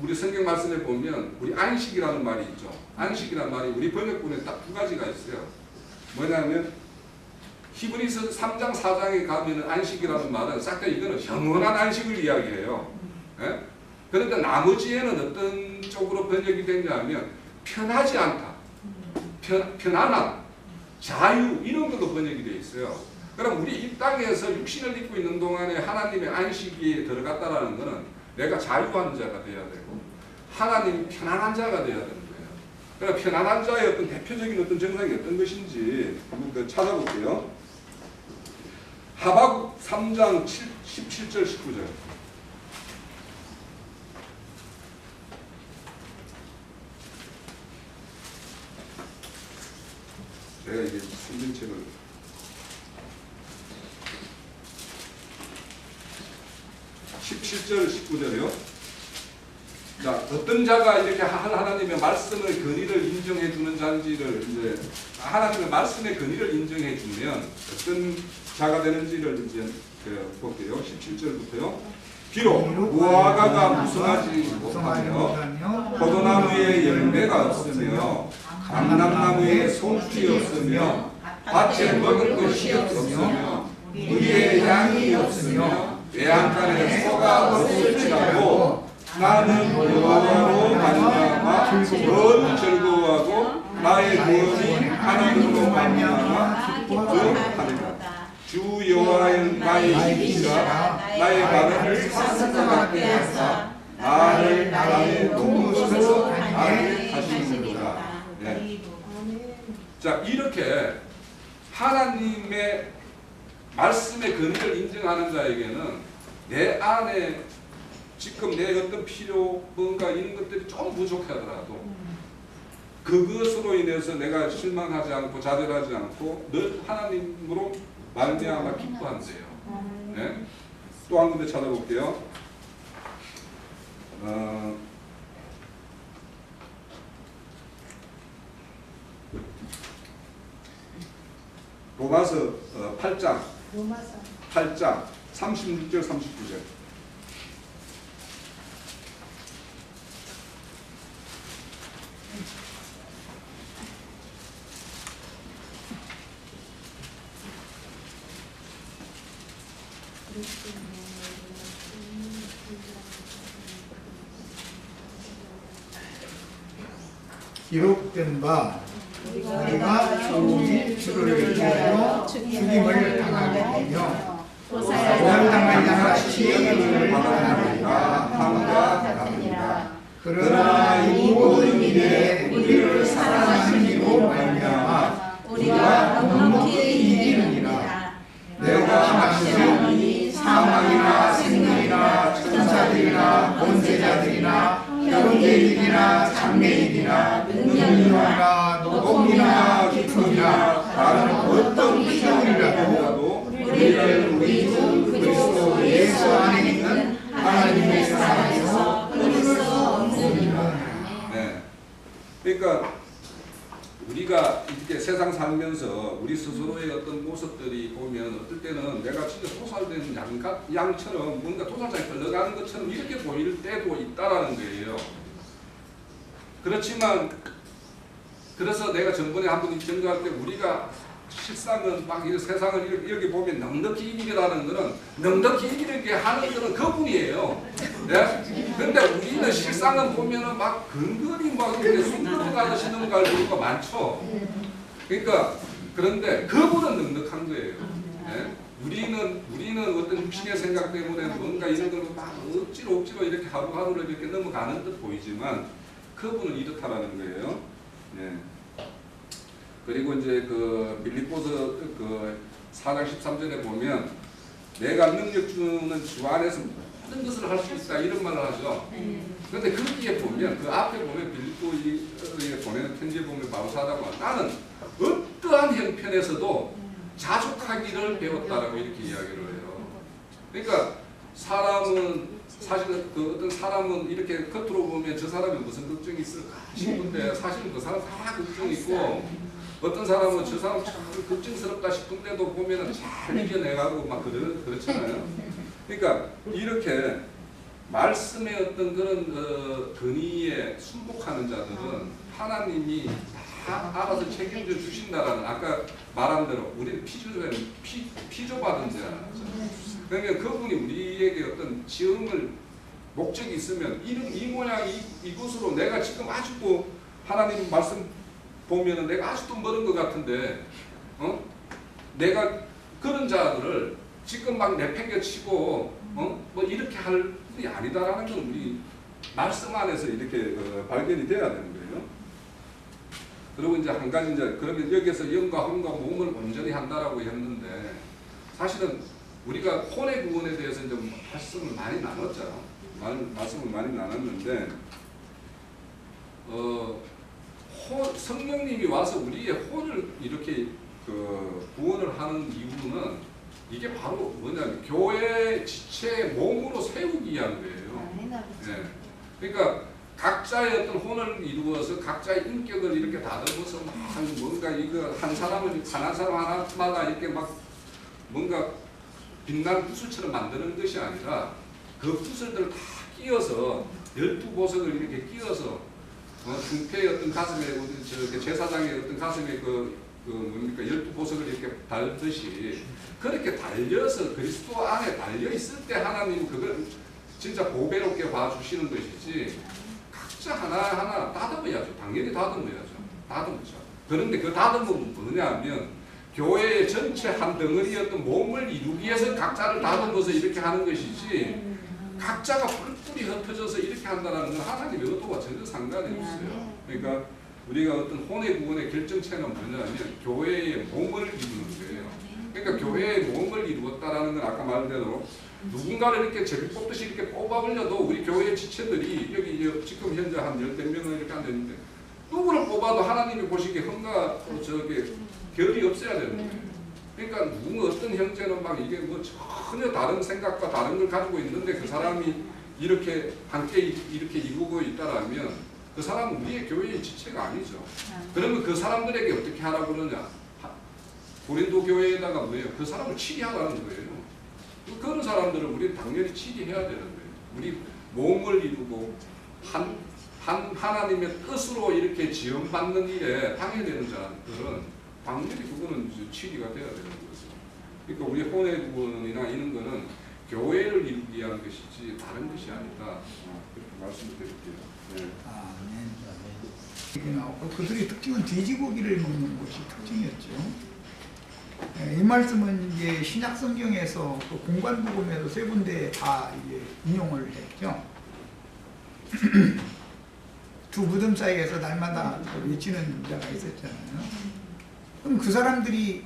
우리 성경 말씀에 보면 우리 안식이라는 말이 있죠. 안식이라는 말이 우리 번역본에 딱 두 가지가 있어요. 뭐냐면 히브리서 3장 4장에 가면 안식이라는 말은 싹 다 이거는 영원한 안식을 이야기해요. 예? 그런데 나머지에는 어떤 쪽으로 번역이 되냐면 편하지 않다, 편안함, 자유 이런 것도 번역이 되어 있어요. 그럼 우리 이 땅에서 육신을 입고 있는 동안에 하나님의 안식이 들어갔다라는 것은 내가 자유한 자가 되어야 되고 하나님 편안한 자가 되어야 되는 거예요. 그러니까 편안한 자의 어떤 대표적인 어떤 정상이 어떤 것인지 한번 찾아볼게요. 하박국 3장 17절 19절. 제가 이게 성경책을 17절 19절이요. 자, 어떤 자가 이렇게 하나님의 말씀의 근위를 인정해 주는 자인지를 이제 하나님의 말씀의 근위를 인정해 주면 어떤 자가 되는지를 이제 볼게요. 17절부터요. 비록 무화과가 무성하지 못하며 포도나무에 열매가 없으며 감람나무에 송출이 없으며 밭에 먹을 것이 없으며 우리의 양이 없으며 외양간에 소가 없을지라도 나는 여호와로 말미암아 즐거워하고 나의 구원이 하나님으로 말미암아 기뻐하리라. 주 여호와는 나의 힘이라 나의 발을 산산과 같게 하사 나를 나의 동무에서 가게 하시는구나. 네. 자, 이렇게 하나님의 말씀의 근거를 인정하는 자에게는 내 안에 지금 내 어떤 필요 뭔가 이런 것들이 좀 부족하더라도 그것으로 인해서 내가 실망하지 않고 좌절하지 않고 늘 하나님으로 말미암아 기뻐한대요. 네? 또 한 군데 찾아볼게요. 로마서 8장 36절 39절. 기록된 바 우리가 조국이 주를 위하여 죽임을 당하게 되며 고난당할 자같이 죽임을 당하리라 함과 같으니라. 그러나 이 모든 일에 우리를 사랑하는 이로 말미암아 우리가 넉넉히 이기느니라. 내가 시험하니 사망이나 생명이나 천사들이나 권세자들이나 형제일이나 장래일이나 능력이나 높음이나 깊음이나 다른 어떤 기적이라도 우리를 우리 주 그리스도 예수 안에 있는 하나님의 사랑에서 끊을 수 없느니라. 네. 그러니까 우리가 이렇게 세상 살면서 우리 스스로의 어떤 모습들이 보면 어떨 때는 내가 진짜 토살된 양처럼 뭔가 토살장에 걸러가는 것처럼 이렇게 보일 때도 있다라는 거예요. 그렇지만 그래서 내가 전번에 한번 전도할 때 우리가 실상은 막 이 세상을 이렇게 보면 넉넉히 이기라는 거는 넉넉히 이기는 게 하는 거는 그분이에요. 네? 근데 우리는 실상은 보면은 막 근근히 막 이렇게 숨들어 가시는 경우가 많죠. 그러니까 그런데 그분은 넉넉한 거예요. 네? 우리는 어떤 육신의 생각 때문에 뭔가 이런 걸로 막 억지로 이렇게 하루하루를 이렇게 넘어가는 듯 보이지만 그분은 이렇다라는 거예요. 네. 그리고 이제 그 빌립보서 그 4장 13절에 보면 내가 능력 주는 주 안에서 모든 것을 할 수 있다 이런 말을 하죠. 그런데 거기에 보면 그 앞에 보면 빌립보에 보내는 편지에 보면 바로 사다가 나는 어떠한 형편에서도 자족하기를 배웠다라고 이렇게 이야기를 해요. 그러니까 사람은 사실은 그 어떤 사람은 이렇게 겉으로 보면 저 사람이 무슨 걱정이 있을까 싶은데 사실은 그 사람 다 걱정이 있고 어떤 사람은 저 사람 참 걱정스럽다 싶은데도 보면은 잘 이겨내가고 막 그렇잖아요. 그러니까 이렇게 말씀의 어떤 그런 근위에 순복하는 자들은 하나님이 다 알아서 책임져 주신다라는 아까 말한 대로 우리는 피조받은 자잖아요. 그러니까 그분이 우리에게 어떤 지음을 목적이 있으면 이 모양 이곳으로 내가 지금 아직도 하나님 말씀 보면은 내가 아직도 멀은 것 같은데 내가 그런 자들을 지금 막 내팽개치고 뭐 이렇게 할 일이 아니다라는 건 우리 말씀 안에서 이렇게 발견이 돼야 되는 거예요. 그리고 이제 한 가지 이제 그러면 여기에서 영과 혼과 몸을 온전히 한다라고 했는데 사실은 우리가 혼의 구원에 대해서 이제 말씀을 많이 나눴죠. 말씀을 많이 나눴는데 성령님이 와서 우리의 혼을 이렇게 구원을 하는 이유는 이게 바로 뭐냐면 교회 지체의 몸으로 세우기 위한 거예요. 네. 그러니까 각자의 어떤 혼을 이루어서 각자의 인격을 이렇게 다듬어서 막 뭔가 이거 한 사람 하나마다 이렇게 막 뭔가 빛나는 붓을처럼 만드는 것이 아니라 그 붓을들을 다 끼워서 12보석을 이렇게 끼워서 등패의 어떤 가슴에 제사장의 어떤 가슴에 그 뭡니까 12보석을 이렇게 달듯이 그렇게 달려서 그리스도 안에 달려 있을 때 하나님은 그걸 진짜 보배롭게 봐주시는 것이지 각자 하나하나 다듬어야죠. 당연히 다듬어야죠. 다듬죠. 그런데 그 다듬은 뭐냐면 교회의 전체 한 덩어리였던 몸을 이루기 위해서 각자를 다듬어서 이렇게 하는 것이지 각자가 뿔뿔이 흩어져서 이렇게 한다는 건 하나님의 의도와 전혀 상관이 없어요. 그러니까 우리가 어떤 혼의 구원의 결정체는 뭐냐면 교회의 몸을 이루는 거예요. 그러니까 교회의 몸을 이루었다라는 건 아까 말대로 누군가를 이렇게 제비 뽑듯이 이렇게 뽑아버려도 우리 교회의 지체들이 여기 지금 현재 한 10몇 명은 이렇게 앉아있는데 누구를 뽑아도 하나님이 보시기에 흠과 저게 결이 없어야 되는 거예요. 그러니까 누구 어떤 형제는 막 이게 뭐 전혀 다른 생각과 다른 걸 가지고 있는데 그 사람이 이렇게 함께 이렇게 이루고 있다라면 그 사람은 우리의 교회의 지체가 아니죠. 그러면 그 사람들에게 어떻게 하라고 그러냐? 고린도 교회에다가 뭐예요? 그 사람을 치리하라는 거예요. 그런 사람들을 우리는 당연히 치리해야 되는 거예요. 우리 몸을 이루고 하나님의 뜻으로 이렇게 지원받는 일에 방해되는 자들은 당연히 그거는 이제 치리가 돼야 되는 거죠. 그러니까 우리 혼의 구원이나 이런 거는 교회를 이루기 위한 것이지 다른 것이 아니다. 그렇게 말씀드릴게요. 네. 그들의 특징은 돼지고기를 먹는 것이 특징이었죠. 이 말씀은 이제 신약 성경에서 그 공관복음에도 세 군데 다 이제 인용을 했죠. 두 무덤 사이에서 날마다 외치는 자가 있었잖아요. 그럼 그 사람들이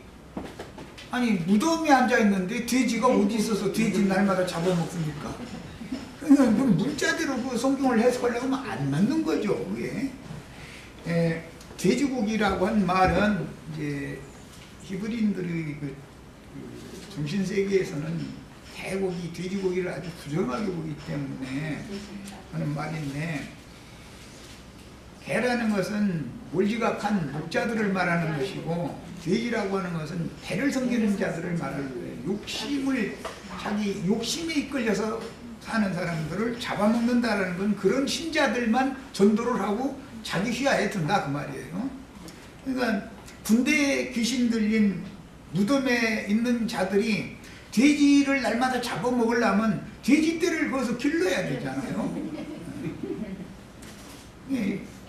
아니 무덤에 앉아 있는데 돼지가 어디 있어서 돼지 날마다 잡아먹습니까? 그러면 그 문자대로 그 성경을 해석하려고 하면 안 맞는 거죠. 그게. 돼지고기라고 한 말은 이제 히브리인들의 그 정신 세계에서는 개고기, 돼지고기를 아주 부정하게 보기 때문에 하는 말인데, 개라는 것은 몰지각한 목자들을 말하는 것이고, 돼지라고 하는 것은 배를 섬기는 자들을 말하는 거예요. 자기 욕심에 이끌려서 사는 사람들을 잡아먹는다라는 건 그런 신자들만 전도를 하고 자기 휘하에 든다 그 말이에요. 그러니까 군대에 귀신 들린 무덤에 있는 자들이 돼지를 날마다 잡아먹으려면 돼지떼를 거기서 길러야 되잖아요.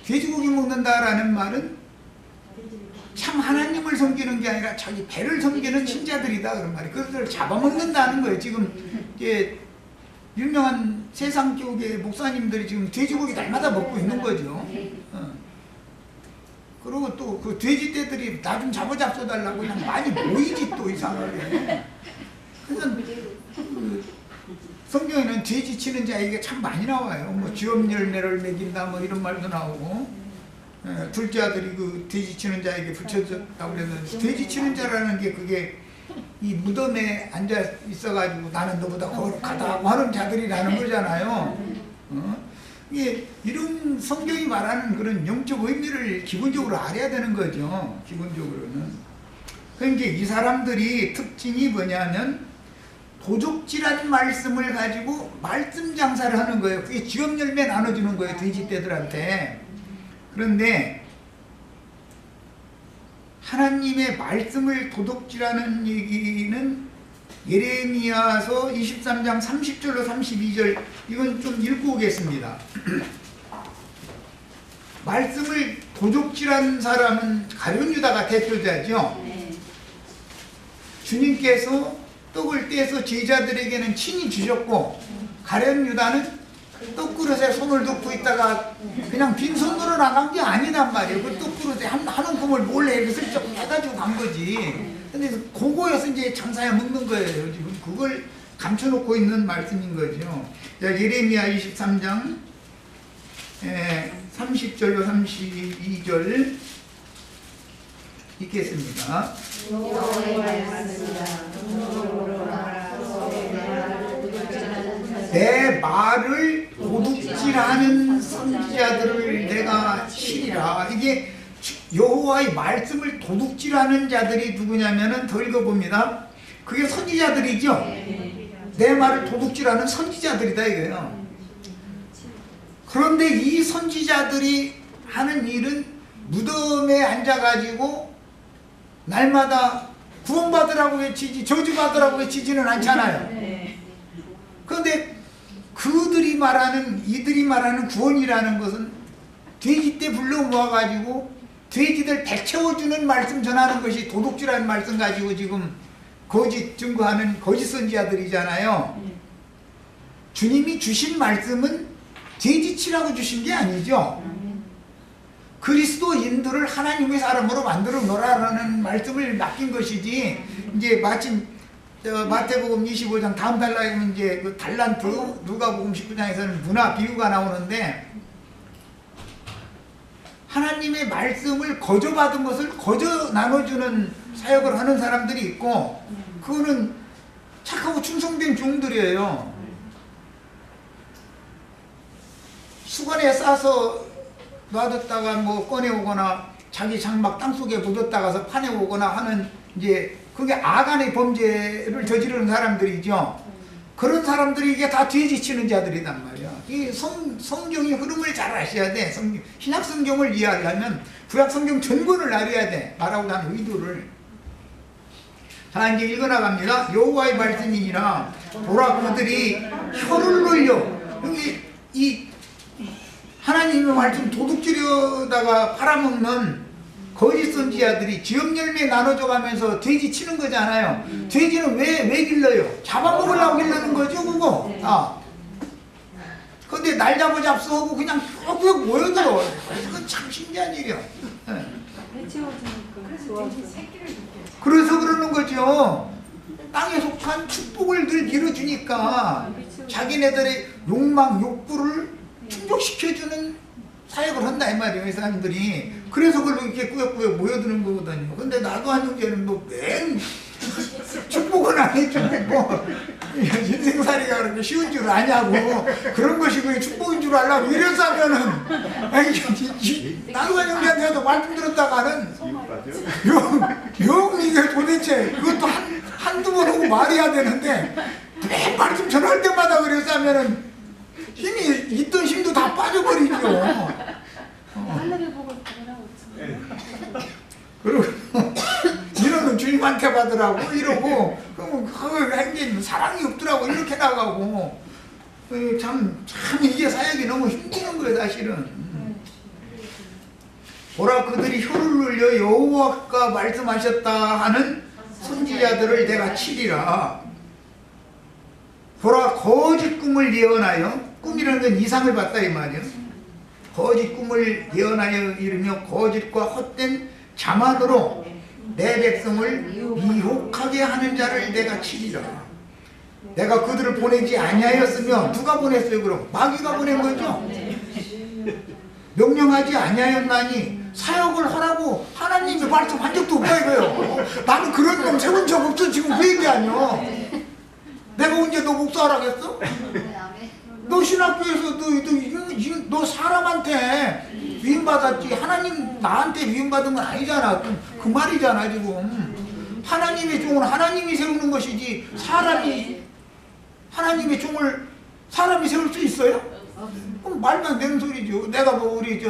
돼지고기 먹는다라는 말은 참 하나님을 섬기는 게 아니라 자기 배를 섬기는 신자들이다 그런 말이에요. 그것을 잡아먹는다는 거예요. 지금 이제 유명한 세상 쪽의 목사님들이 지금 돼지고기 날마다 먹고 있는 거죠. 그리고 또 그 돼지떼들이 나 좀 잡아달라고 그냥 많이 모이지 또 이상하게. 그러니까 그 성경에는 돼지 치는 자에게 참 많이 나와요. 뭐 쥐엄 열매를 먹인다 뭐 이런 말도 나오고, 둘째 아들이 그 돼지 치는 자에게 붙여졌다고 그랬는데, 돼지 치는 자라는 게 그게 이 무덤에 앉아 있어가지고 나는 너보다 거룩하다고 하는 자들이라는 거잖아요. 이게 이런 성경이 말하는 그런 영적 의미를 기본적으로 알아야 되는 거죠. 기본적으로는. 그러니까 이 사람들이 특징이 뭐냐면 도적질한 말씀을 가지고 말씀 장사를 하는 거예요. 그게 지업 열매 나눠주는 거예요. 돼지떼들한테. 그런데 하나님의 말씀을 도둑질하는 얘기는 예레미야서 23장 30절로 32절, 이건 좀 읽고 오겠습니다. 말씀을 도둑질한 사람은 가룟 유다가 대표자죠. 주님께서 떡을 떼서 제자들에게는 친히 주셨고, 가룟 유다는 떡그릇에 손을 넣고 있다가 그냥 빈손으로 나간 게 아니란 말이에요. 그 떡그릇에 한 움큼을 몰래 이렇게 슬쩍 해가지고 간 거지. 근데 그거에서 이제 장사해 먹는 거예요. 지금 그걸 감춰놓고 있는 말씀인 거죠. 예레미야 23장 30절로 32절 읽겠습니다. 내 말을 도둑질하는 선지자들을 내가 치리라. 이게 여호와의 말씀을 도둑질하는 자들이 누구냐면은 더 읽어봅니다. 그게 선지자들이죠. 내 말을 도둑질하는 선지자들이다 이거예요. 그런데 이 선지자들이 하는 일은 무덤에 앉아가지고 날마다 구원받으라고 외치지 저주받으라고 외치지는 않잖아요. 그런데 이들이 말하는 구원이라는 것은 돼지 떼 불러 모아가지고 돼지들 배 채워주는 말씀 전하는 것이 도둑질하는 말씀 가지고 지금 거짓 증거하는 거짓 선지자들이잖아요. 주님이 주신 말씀은 돼지치라고 주신 게 아니죠. 그리스도인들을 하나님의 사람으로 만들어 놓으라는 말씀을 맡긴 것이지, 이제 마침 마태복음 25장 다음 달락에 보면 이제 그 달란트, 누가복음 19장에서는 문화 비유가 나오는데, 하나님의 말씀을 거저 받은 것을 거저 나눠주는 사역을 하는 사람들이 있고, 그거는 착하고 충성된 종들이에요. 수건에 싸서 놔뒀다가 뭐 꺼내오거나 자기 장막 땅속에 묻었다가서 파내오거나 하는, 이제 그게 악안의 범죄를 저지르는 사람들이죠. 그런 사람들이 이게 다 돼지치는 자들이단 말이야. 이 성경의 흐름을 잘 아셔야 돼. 신약 성경을 이해하려면 구약 성경 전본을 알아야 돼. 말하고자 하는 의도를. 자, 이제 읽어나갑니다. 여호와의 말씀이니라 보라 그들이 혀를 놀려. 여기 이 하나님의 말씀 도둑질하다가 팔아먹는 거짓 선지자들이 지역 열매 나눠줘 가면서 돼지 치는 거잖아요. 돼지는 왜 길러요? 잡아먹으려고 길르는 거죠, 그거. 근데 날 잡수 하고 그냥 쭉 모여들어. 그건 참 신기한 일이야. 그래서 그러는 거죠. 땅에 속한 축복을 늘 밀어주니까 자기네들의 욕망, 욕구를 충족시켜주는 사역을 한다 이 말이에요, 이 사람들이. 그래서 그걸로 이렇게 꾸역꾸역 모여드는 거거든요. 근데 나도 한 형제는 뭐 맨 축복은 안 해주고 뭐 인생살이가 그렇게 쉬운 줄 아냐고, 그런 것이 그게 축복인 줄 알라고 이래서 하면은, 나도 한 형제한테도 말씀 들었다가는 영 이게 도대체 이것도 한두 번 하고 말해야 되는데 맨 말씀 전할 때마다 그래서 하면은 힘이 있던 힘도 다 빠져버리죠. 그리고 이러는 주님한테 받으라고 이러고, 그러면 그걸 행진 사랑이 없더라고 이렇게 나가고, 참 이게 사역이 너무 힘드는 거예요, 사실은. 보라 그들이 혀를 눌려 여호와가 말씀하셨다 하는 선지자들을 내가 치리라. 보라 거짓 꿈을 예언하여, 꿈이라는 건 이상을 봤다 이 말이에요. 거짓 꿈을 예언하여 이르며 거짓과 헛된 자만으로 내 백성을 미혹하게 하는 자를 내가 치리라. 내가 그들을 보내지 아니하였으며, 누가 보냈어요 그럼? 마귀가 보낸 거죠. 명령하지 아니하였나니 사역을 하라고 하나님이 말씀한 적도 없다 이거예요. 나는 그런 놈 세운 적 없어 지금 그 얘기 아니야. 내가 언제 너 목사하라고 했어? 너 신학교에서 너 사람한테 위임받았지, 하나님 나한테 위임받은 건 아니잖아. 그 말이잖아 지금. 하나님의 종은 하나님이 세우는 것이지, 하나님의 종을 사람이 세울 수 있어요? 그럼 말도 안 되는 소리죠. 내가 뭐 우리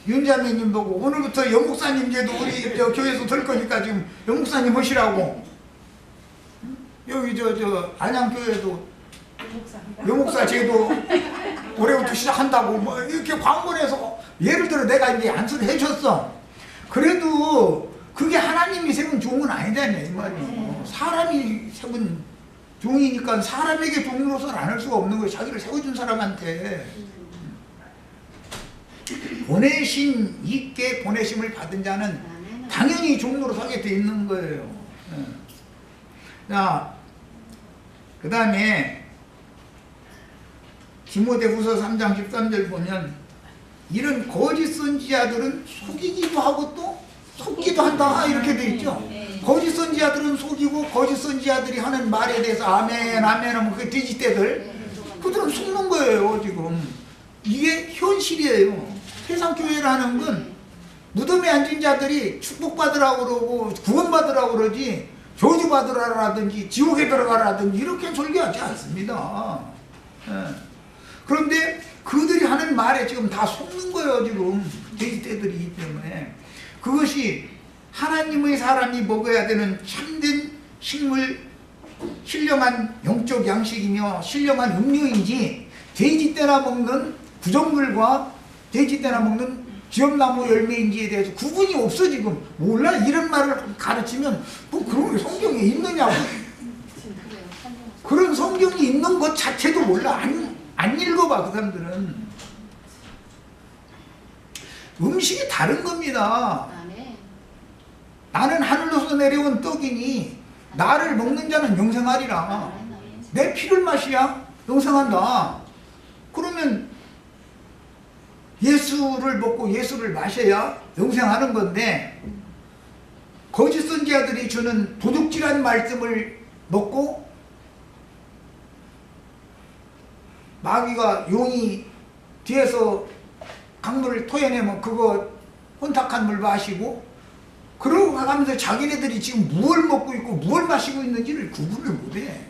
윤자매님 보고 오늘부터 영목사님 제도 우리 교회에서 들 거니까 지금 영목사님 하시라고. 여기 안양교회도 영목사 제도 올해부터 시작한다고 뭐 이렇게 광고해서, 예를 들어 내가 이제 안수를 해줬어. 그래도 그게 하나님이 세운 종은 아니잖아요 이 말이에요. 사람이 세운 종이니까 사람에게 종으로서는 안 할 수가 없는 거예요. 자기를 세워준 사람한테. 보내심 있게 보내심을 받은 자는 당연히 종으로 서게 돼 있는 거예요. 자, 그 다음에 디모데후서 3장 13절 보면, 이런 거짓 선지자들은 속이기도 하고 또 속기도 한다 이렇게 돼 있죠. 거짓 선지자들은 속이고, 거짓 선지자들이 하는 말에 대해서 아멘 하면 그 돼지떼들, 그들은 속는 거예요 지금. 이게 현실이에요. 세상 교회라는 건 무덤에 앉은 자들이 축복받으라고 그러고 구원받으라고 그러지, 저주받으라라든지 지옥에 들어가라든지 이렇게 설교하지 않습니다. 그런데 그들이 하는 말에 지금 다 속는 거예요 지금, 돼지떼들이기 때문에. 그것이 하나님의 사람이 먹어야 되는 참된 식물, 신령한 영적 양식이며 신령한 음료인지 돼지 떼나 먹는 구정물과 돼지 떼나 먹는 지엄나무 열매인지에 대해서 구분이 없어 지금. 몰라. 이런 말을 가르치면 뭐 그런 게 성경에 있느냐고. 그런 성경이 있는 것 자체도 몰라. 안 읽어봐 그 사람들은. 음식이 다른 겁니다. 나는 하늘로서 내려온 떡이니 나를 먹는 자는 영생하리라. 내 피를 마시야 영생한다. 그러면 예수를 먹고 예수를 마셔야 영생하는 건데, 거짓 선지자들이 주는 도둑질한 말씀을 먹고 마귀가 용이 뒤에서 강물을 토해내면 그거 혼탁한 물 마시고, 그러고 가면서 자기네들이 지금 무엇을 먹고 있고 무엇을 마시고 있는지를 구분을 못해.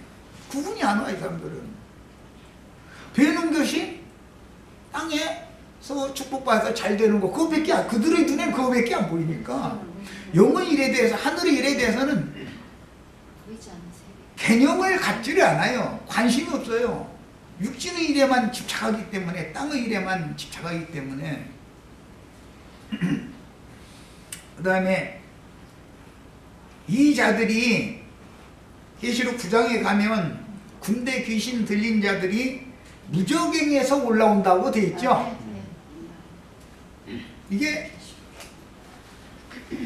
구분이 안 와 이 사람들은. 되는 것이 땅에서 축복받아서 잘 되는 거, 그거밖에 그들의 눈엔 그거밖에 안 보이니까 영의 일에 대해서, 하늘의 일에 대해서는 개념을 갖지를 않아요. 관심이 없어요. 육신의 일에만 집착하기 때문에, 땅의 일에만 집착하기 때문에. 그 다음에 이 자들이 계시록 9장에 가면 군대 귀신 들린 자들이 무저갱에서 올라온다고 돼 있죠. 이게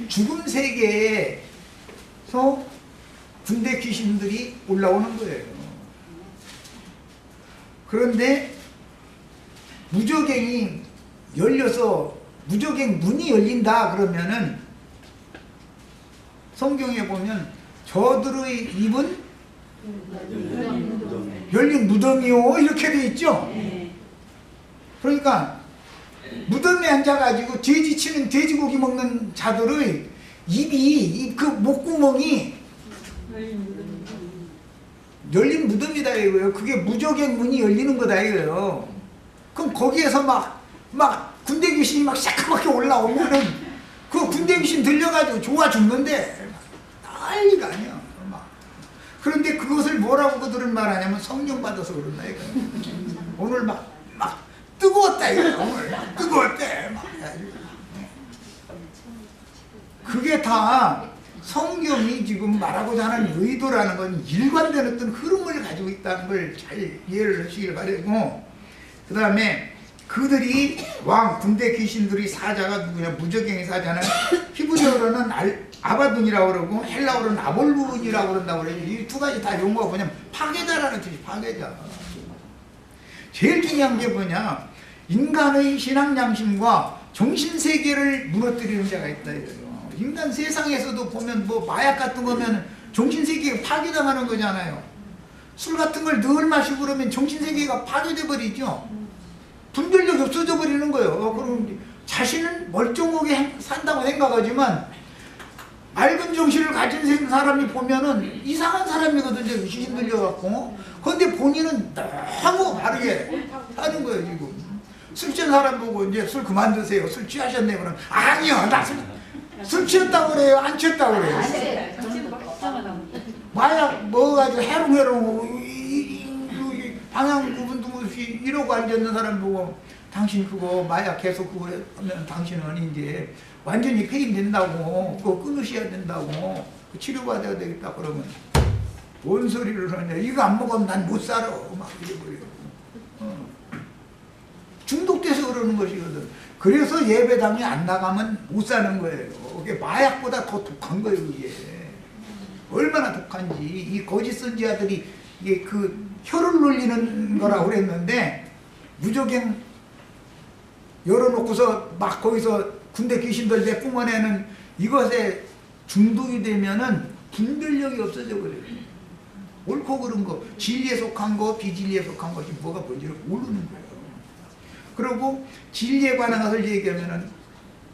죽음 세계에서 군대 귀신들이 올라오는 거예요. 그런데 무저갱이 열려서 무저갱 문이 열린다 그러면은 성경에 보면 저들의 입은 열린 무덤이요 이렇게 돼 있죠. 그러니까 무덤에 앉아가지고 돼지 치는 돼지고기 먹는 자들의 입이, 그 목구멍이 열린 무덤이다 이거예요. 그게 무저갱 문이 열리는 거다 이거예요. 그럼 거기에서 막 군대 귀신이 막 새까맣게 올라오면은 그 군대 귀신 들려가지고 좋아 죽는데 난리가 아니야. 그런데 그것을 뭐라고 그들은 말하냐면 성령 받아서 그런다 이거예요. 오늘 막 뜨거웠다 이거예요. 오늘 막 뜨거웠대. 그게 다 성경이 지금 말하고자 하는 의도라는 건 일관된 어떤 흐름을 가지고 있다는 걸 잘 이해를 하시길 바라고, 그 다음에 그들이 군대 귀신들이 사자가 누구냐, 무저갱의 사자는 히브리어로는 아바둔이라고 그러고 헬라어로는 아볼룬이라고 그런다고 그래요. 이 두 가지 다 용어가 뭐냐면 파괴자라는 뜻이 파괴자. 제일 중요한 게 뭐냐, 인간의 신앙 양심과 정신세계를 무너뜨리는 자가 있다 이거예요. 인간 세상에서도 보면 뭐 마약 같은 거면 정신세계가 파괴당하는 거잖아요. 술 같은 걸 늘 마시고 그러면 정신세계가 파괴돼 버리죠. 분별력이 없어져 버리는 거예요. 그럼 자신은 멀쩡하게 산다고 생각하지만 맑은 정신을 가진 사람이 보면은 이상한 사람이거든요. 귀신 들려갖고. 그런데 본인은 너무 바르게 사는 거예요 지금. 술 취한 사람 보고 이제 술 그만 드세요. 술 취하셨네 그러면 아니요, 나 술 취했다고 그래요? 안 취했다고 그래요? 마약 먹어가지고 해롱 방향 구분도 없이 이러고 앉아있는 사람 보고 당신 그거 마약 계속 그거 하면 당신은 이제 완전히 폐인된다고, 그거 끊으셔야 된다고, 치료받아야 되겠다 그러면 뭔 소리를 하냐, 이거 안 먹으면 난 못 살아 막 이래버리고. 중독돼서 그러는 것이거든. 그래서 예배당에 안 나가면 못 사는 거예요. 이게 마약보다 더 독한 거예요 이게. 얼마나 독한지. 이 거짓 선지자들이 이게 그 혀를 놀리는 거라고 그랬는데, 무저갱 열어놓고서 막 거기서 군대 귀신들 내뿜어내는 이것에 중독이 되면은 분별력이 없어져 버려요. 옳고 그른 거, 진리에 속한 거, 비진리에 속한 것이 뭐가 뭔지를 모르는 거예요. 그리고 진리에 관한 것을 얘기하면은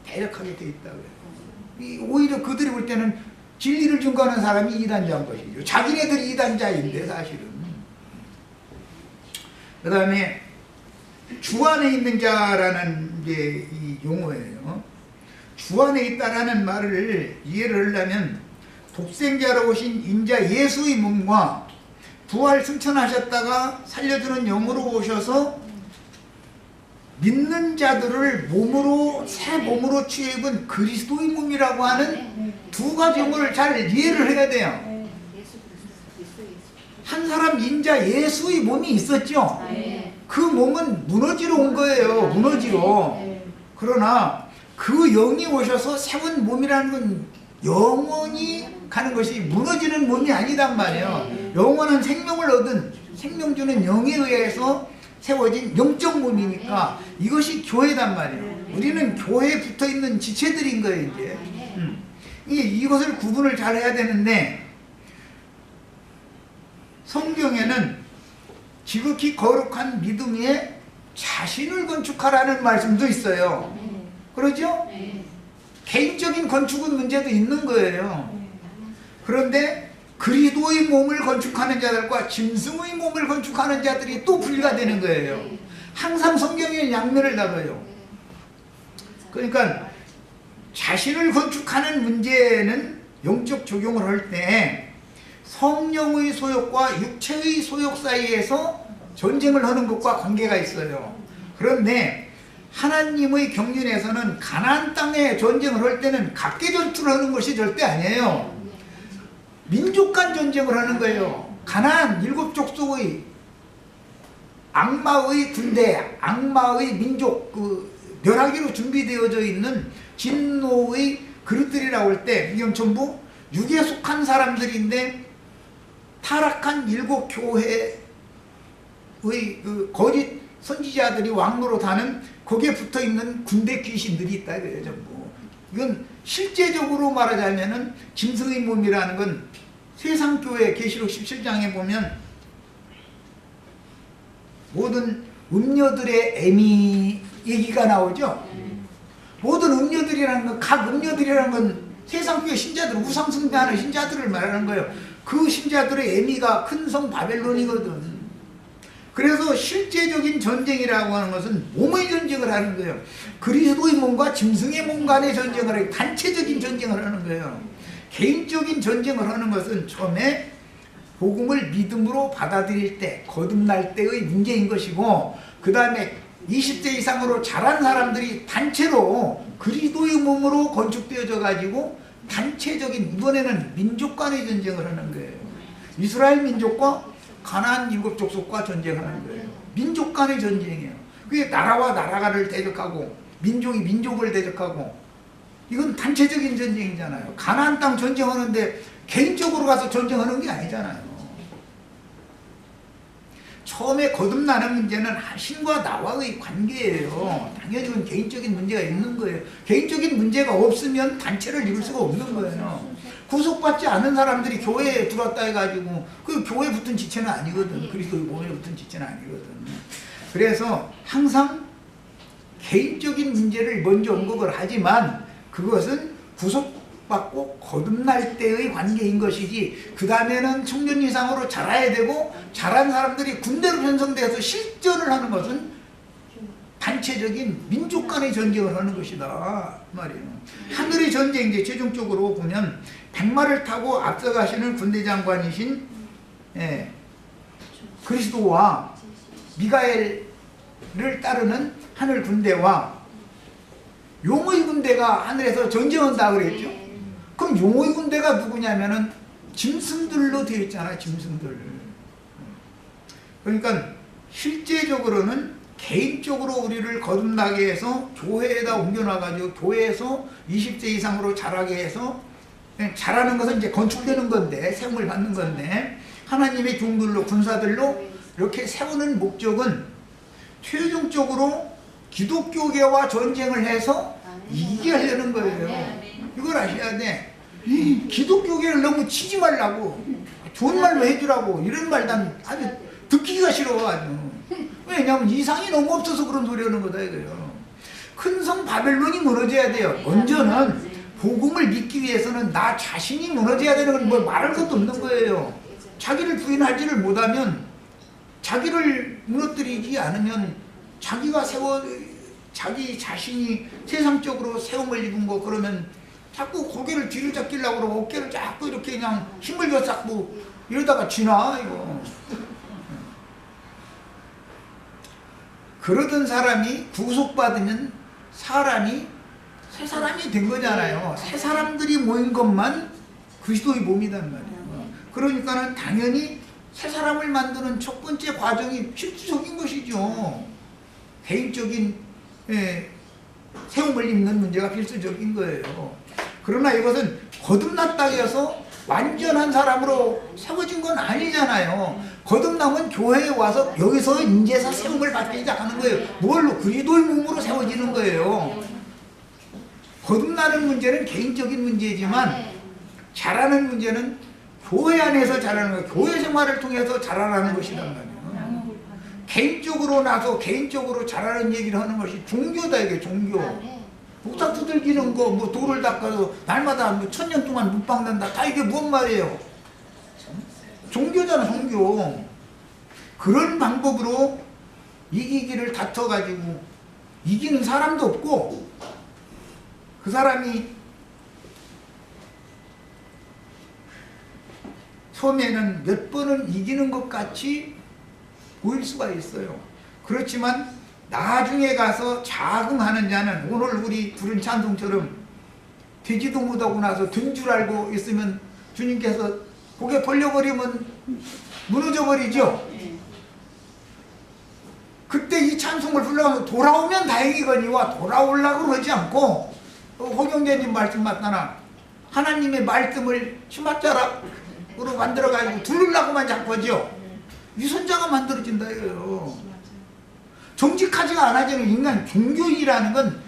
대역하게 돼 있다고요. 오히려 그들이 볼 때는 진리를 증거하는 사람이 이단자인 것이죠. 자기네들이 이단자인데 사실은. 그 다음에 주 안에 있는 자라는 게 이 용어예요. 주 안에 있다라는 말을 이해를 하려면 독생자로 오신 인자 예수의 몸과 부활 승천하셨다가 살려주는 영으로 오셔서 믿는 자들을 몸으로 새 몸으로 취해 입은 그리스도의 몸이라고 하는 두 가지 용어를 잘 이해를 해야 돼요. 한 사람 인자 예수의 몸이 있었죠. 그 몸은 무너지러 온 거예요. 무너지러. 그러나 그 영이 오셔서 세운 몸이라는 건 영원히 가는 것이 무너지는 몸이 아니단 말이에요. 영원한 생명을 얻은 생명 주는 영에 의해서 세워진 영적 몸이니까 이것이 교회단 말이에요. 우리는 교회에 붙어있는 지체들인 거예요. 이제 이것을 구분을 잘 해야 되는데, 성경에는 지극히 거룩한 믿음 위에 자신을 건축하라는 말씀도 있어요. 그러죠? 개인적인 건축은 문제도 있는 거예요. 그런데 그리스도의 몸을 건축하는 자들과 짐승의 몸을 건축하는 자들이 또 분리가 되는 거예요. 항상 성경의 양면을 다뤄요. 그러니까 자신을 건축하는 문제는 영적 적용을 할 때 성령의 소욕과 육체의 소욕 사이에서 전쟁을 하는 것과 관계가 있어요. 그런데 하나님의 경륜에서는 가나안 땅에 전쟁을 할 때는 각계 전투를 하는 것이 절대 아니에요. 민족 간 전쟁을 하는 거예요. 가나안 7족속의 악마의 군대, 악마의 민족, 멸하기로 준비되어져 있는 진노의 그릇들이라고 할 때 이건 전부 육에 속한 사람들인데 타락한 7교회의 거짓 선지자들이 왕노로 다는 거기에 붙어있는 군대 귀신들이 있다 그래요. 전부. 이건 실제적으로 말하자면은 짐승의 몸이라는 건 세상교회 계시록 17장에 보면 모든 음녀들의 애미 얘기가 나오죠. 모든 음녀들이라는 건, 각 음녀들이라는 건 세상교회 신자들, 우상숭배하는 신자들을 말하는 거예요. 그 신자들의 애미가 큰 성 바벨론이거든. 그래서 실제적인 전쟁이라고 하는 것은 몸의 전쟁을 하는 거예요. 그리스도의 몸과 짐승의 몸 간의 전쟁을 해요. 단체적인 전쟁을 하는 거예요. 개인적인 전쟁을 하는 것은 처음에 복음을 믿음으로 받아들일 때, 거듭날 때의 문제인 것이고, 그 다음에 20대 이상으로 자란 사람들이 단체로 그리스도의 몸으로 건축되어져 가지고 단체적인, 이번에는 민족 간의 전쟁을 하는 거예요. 이스라엘 민족과 가나안 7족속과 전쟁하는 거예요. 민족 간의 전쟁이에요. 그게 나라와 나라를 대적하고 민족이 민족을 대적하고, 이건 단체적인 전쟁이잖아요. 가나안 땅 전쟁하는데 개인적으로 가서 전쟁하는 게 아니잖아요. 처음에 거듭나는 문제는 신과 나와의 관계예요. 당연히 그건 개인적인 문제가 있는 거예요. 개인적인 문제가 없으면 단체를 이룰 수가 없는 거예요. 구속받지 않은 사람들이 교회에 들어왔다 해가지고 그 교회에 붙은 지체는 아니거든. 그리스도의 몸에 붙은 지체는 아니거든. 그래서 항상 개인적인 문제를 먼저 언급을 하지만 그것은 구속받고 거듭날 때의 관계인 것이지, 그 다음에는 청년 이상으로 자라야 되고 자란 사람들이 군대로 편성돼서 실전을 하는 것은 단체적인 민족 간의 전쟁을 하는 것이다 말이에요. 하늘의 전쟁, 이제 최종적으로 보면 백마를 타고 앞서가시는 군대 장관이신 그리스도와 미가엘을 따르는 하늘 군대와 용의 군대가 하늘에서 전쟁한다 그랬죠. 그럼 용의 군대가 누구냐면은 짐승들로 되어 있잖아요. 짐승들. 그러니까 실제적으로는 개인적으로 우리를 거듭나게 해서 교회에다 옮겨놔가지고 교회에서 20세 이상으로 자라게 해서, 자라는 것은 이제 건축되는 건데, 세움을 받는 건데, 하나님의 종들로, 군사들로 이렇게 세우는 목적은 최종적으로 기독교계와 전쟁을 해서 이기게 하려는 거예요. 이걸 아셔야 돼. 기독교계를 너무 치지 말라고, 좋은 말로 해주라고, 이런 말 난 아주 듣기가 싫어. 아주. 왜냐하면 이상이 너무 없어서 그런 소리 하는 거다 이거예요. 큰 성 바벨론이 무너져야 돼요. 먼저는 복음을 믿기 위해서는 나 자신이 무너져야 되는 건 뭐 말할 것도 없는 거예요. 자기를 부인하지를 못하면, 자기를 무너뜨리지 않으면 자기가 자기 자신이 세상적으로 세움을 입은 거 그러면 자꾸 고개를 뒤로 잡기려고 그러고 어깨를 자꾸 이렇게 그냥 힘을 줘 잡고 이러다가 지나 이거. 그러던 사람이 구속받으면 사람이 새 사람이 된 거잖아요. 새 사람들이 모인 것만 그리스도의 몸이란 말이에요. 그러니까는 당연히 새 사람을 만드는 첫 번째 과정이 필수적인 것이죠. 개인적인 세움을 입는 문제가 필수적인 거예요. 그러나 이것은 거듭났다 해서 완전한 사람으로 세워진 건 아니잖아요. 거듭나면 교회에 와서 여기서 인제서 세움을 받기 시작하는 거예요. 뭘로? 그리스도의 몸으로 세워지는 거예요. 거듭나는 문제는 개인적인 문제지만 자라는 문제는 교회 안에서 자라는 거예요. 교회 생활을 통해서 자라나는 것이란 말이에요. 개인적으로 나서 개인적으로 자라는 얘기를 하는 것이 종교다 이게 종교. 목사 두들기는 거, 뭐 돌을 닦아서 날마다 뭐 1000년 동안 못 박는다. 다 이게 뭔 말이에요? 종교잖아, 종교. 그런 방법으로 이기기를 다퉈가지고 이기는 사람도 없고 그 사람이 처음에는 몇 번은 이기는 것 같이 보일 수가 있어요. 그렇지만 나중에 가서 자긍하는 자는 오늘 우리 부른 찬송처럼 되지도 못하고 나서 된 줄 알고 있으면 주님께서 고개 벌려버리면 무너져 버리죠. 그때 이 찬송을 불러가면서 돌아오면 다행이거니와 돌아오려고 그러지 않고 허경재님 말씀 맞잖아. 하나님의 말씀을 치맛자락으로 만들어가지고 두르려고만 자꾸 하죠. 위선자가 만들어진다 이거예요. 정직하지가 않아지는 인간. 종교인이라는 건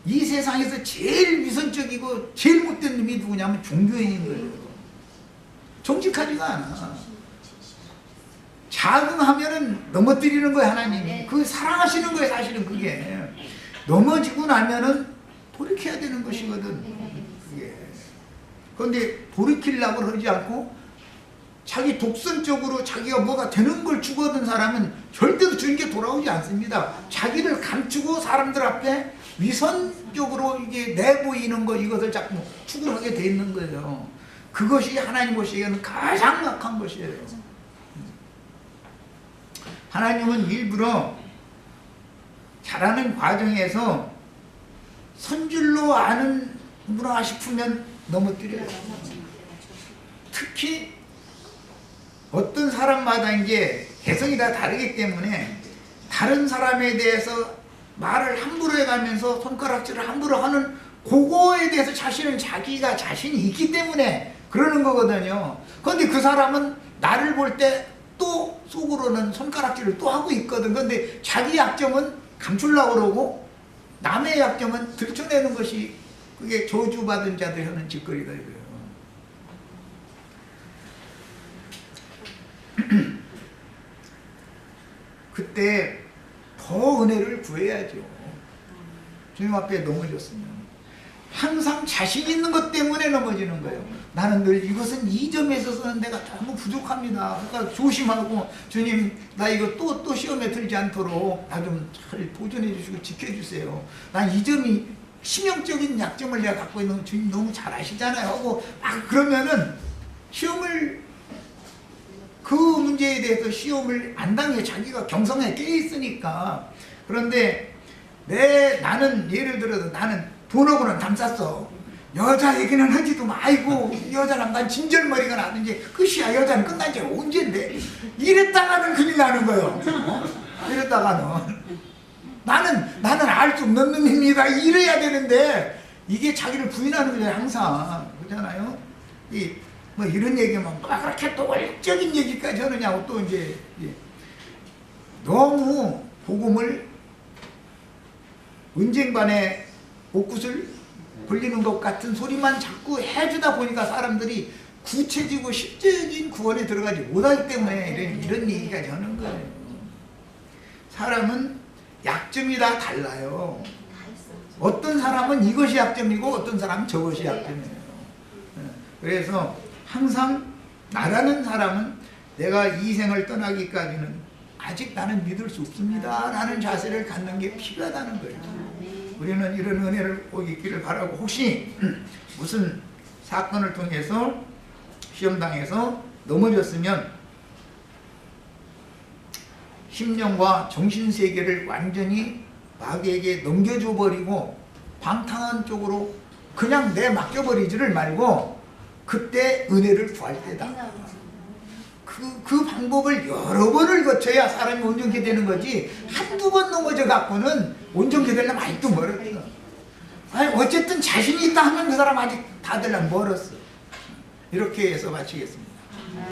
이 세상에서 제일 위선적이고 제일 못된 놈이 누구냐면 종교인인 거예요. 정직하지가 않아. 자긍하면은 넘어뜨리는 거예요 하나님이. 그 사랑하시는 거예요 사실은 그게. 넘어지고 나면은 돌이켜야 되는 것이거든. 그게. 그런데 돌이키려고 그러지 않고 자기 독선적으로 자기가 뭐가 되는 걸 추구하던 사람은 절대로 주님께 돌아오지 않습니다. 자기를 감추고 사람들 앞에 위선적으로 이게 내보이는 것 이것을 자꾸 추구하게 돼 있는 거예요. 그것이 하나님 보시기에는 가장 악한 것이에요. 하나님은 일부러 자라는 과정에서 선줄로 아는구나 싶으면 넘어뜨려요. 특히 어떤 사람마다 이제 개성이 다 다르기 때문에 다른 사람에 대해서 말을 함부로 해가면서 손가락질을 함부로 하는 그거에 대해서 자기가 자신이 있기 때문에 그러는 거거든요. 그런데 그 사람은 나를 볼 때 또 속으로는 손가락질을 또 하고 있거든. 그런데 자기 약점은 감추려고 그러고 남의 약점은 들춰내는 것이 그게 저주받은 자들 하는 짓거리다 이거예요. 그때 더 은혜를 구해야죠. 주님 앞에 넘어졌으면. 항상 자신 있는 것 때문에 넘어지는 거예요. 나는 늘 이것은 이 점에 있어서는 내가 너무 부족합니다. 그러니까 조심하고 주님 나 이거 또 시험에 들지 않도록 나 좀 잘 보존해 주시고 지켜주세요. 난 이 점이 치명적인 약점을 내가 갖고 있는 거 주님 너무 잘 아시잖아요 하고 막 그러면은 시험을 그 문제에 대해서 시험을 안 당해. 자기가 경성에 깨있으니까. 그런데 나는 예를 들어서 나는 돈하고는 담쌌어. 여자 얘기는 하지도 마. 아이고 여자랑 난 진절머리가 나든지 끝이야. 여자는 끝난 지 언젠데. 이랬다가는 큰일 나는 거예요. 이랬다가는 나는 알 수 없는 놈입니다. 이래야 되는데 이게 자기를 부인하는 거예요. 항상 그렇잖아요. 뭐 이런 얘기만 막 그렇게 또 원적인 얘기까지 하느냐고 또 이제 너무 복음을 은쟁반에 옷굿을 벌리는 것 같은 소리만 자꾸 해주다 보니까 사람들이 구체적이고 실제적인 구원에 들어가지 못하기 때문에 이런 얘기까지 하는 거예요. 사람은 약점이 다 달라요. 어떤 사람은 이것이 약점이고 어떤 사람은 저것이 약점이에요. 그래서 항상 나라는 사람은 내가 이 생을 떠나기까지는 아직 나는 믿을 수 없습니다 라는 자세를 갖는 게 필요하다는 거예요. 우리는 이런 은혜를 꼭 있기를 바라고, 혹시 무슨 사건을 통해서 시험당해서 넘어졌으면 심령과 정신세계를 완전히 마귀에게 넘겨줘 버리고 방탕한 쪽으로 그냥 내 맡겨버리지를 말고 그때 은혜를 구할 때다. 그 방법을 여러 번을 거쳐야 사람이 온전케 되는 거지, 한두 번 넘어져 갖고는 온전케 되려면 아직도 멀었어. 아니 어쨌든 자신이 있다 하면 그 사람 아직 다 되려면 멀었어. 이렇게 해서 마치겠습니다.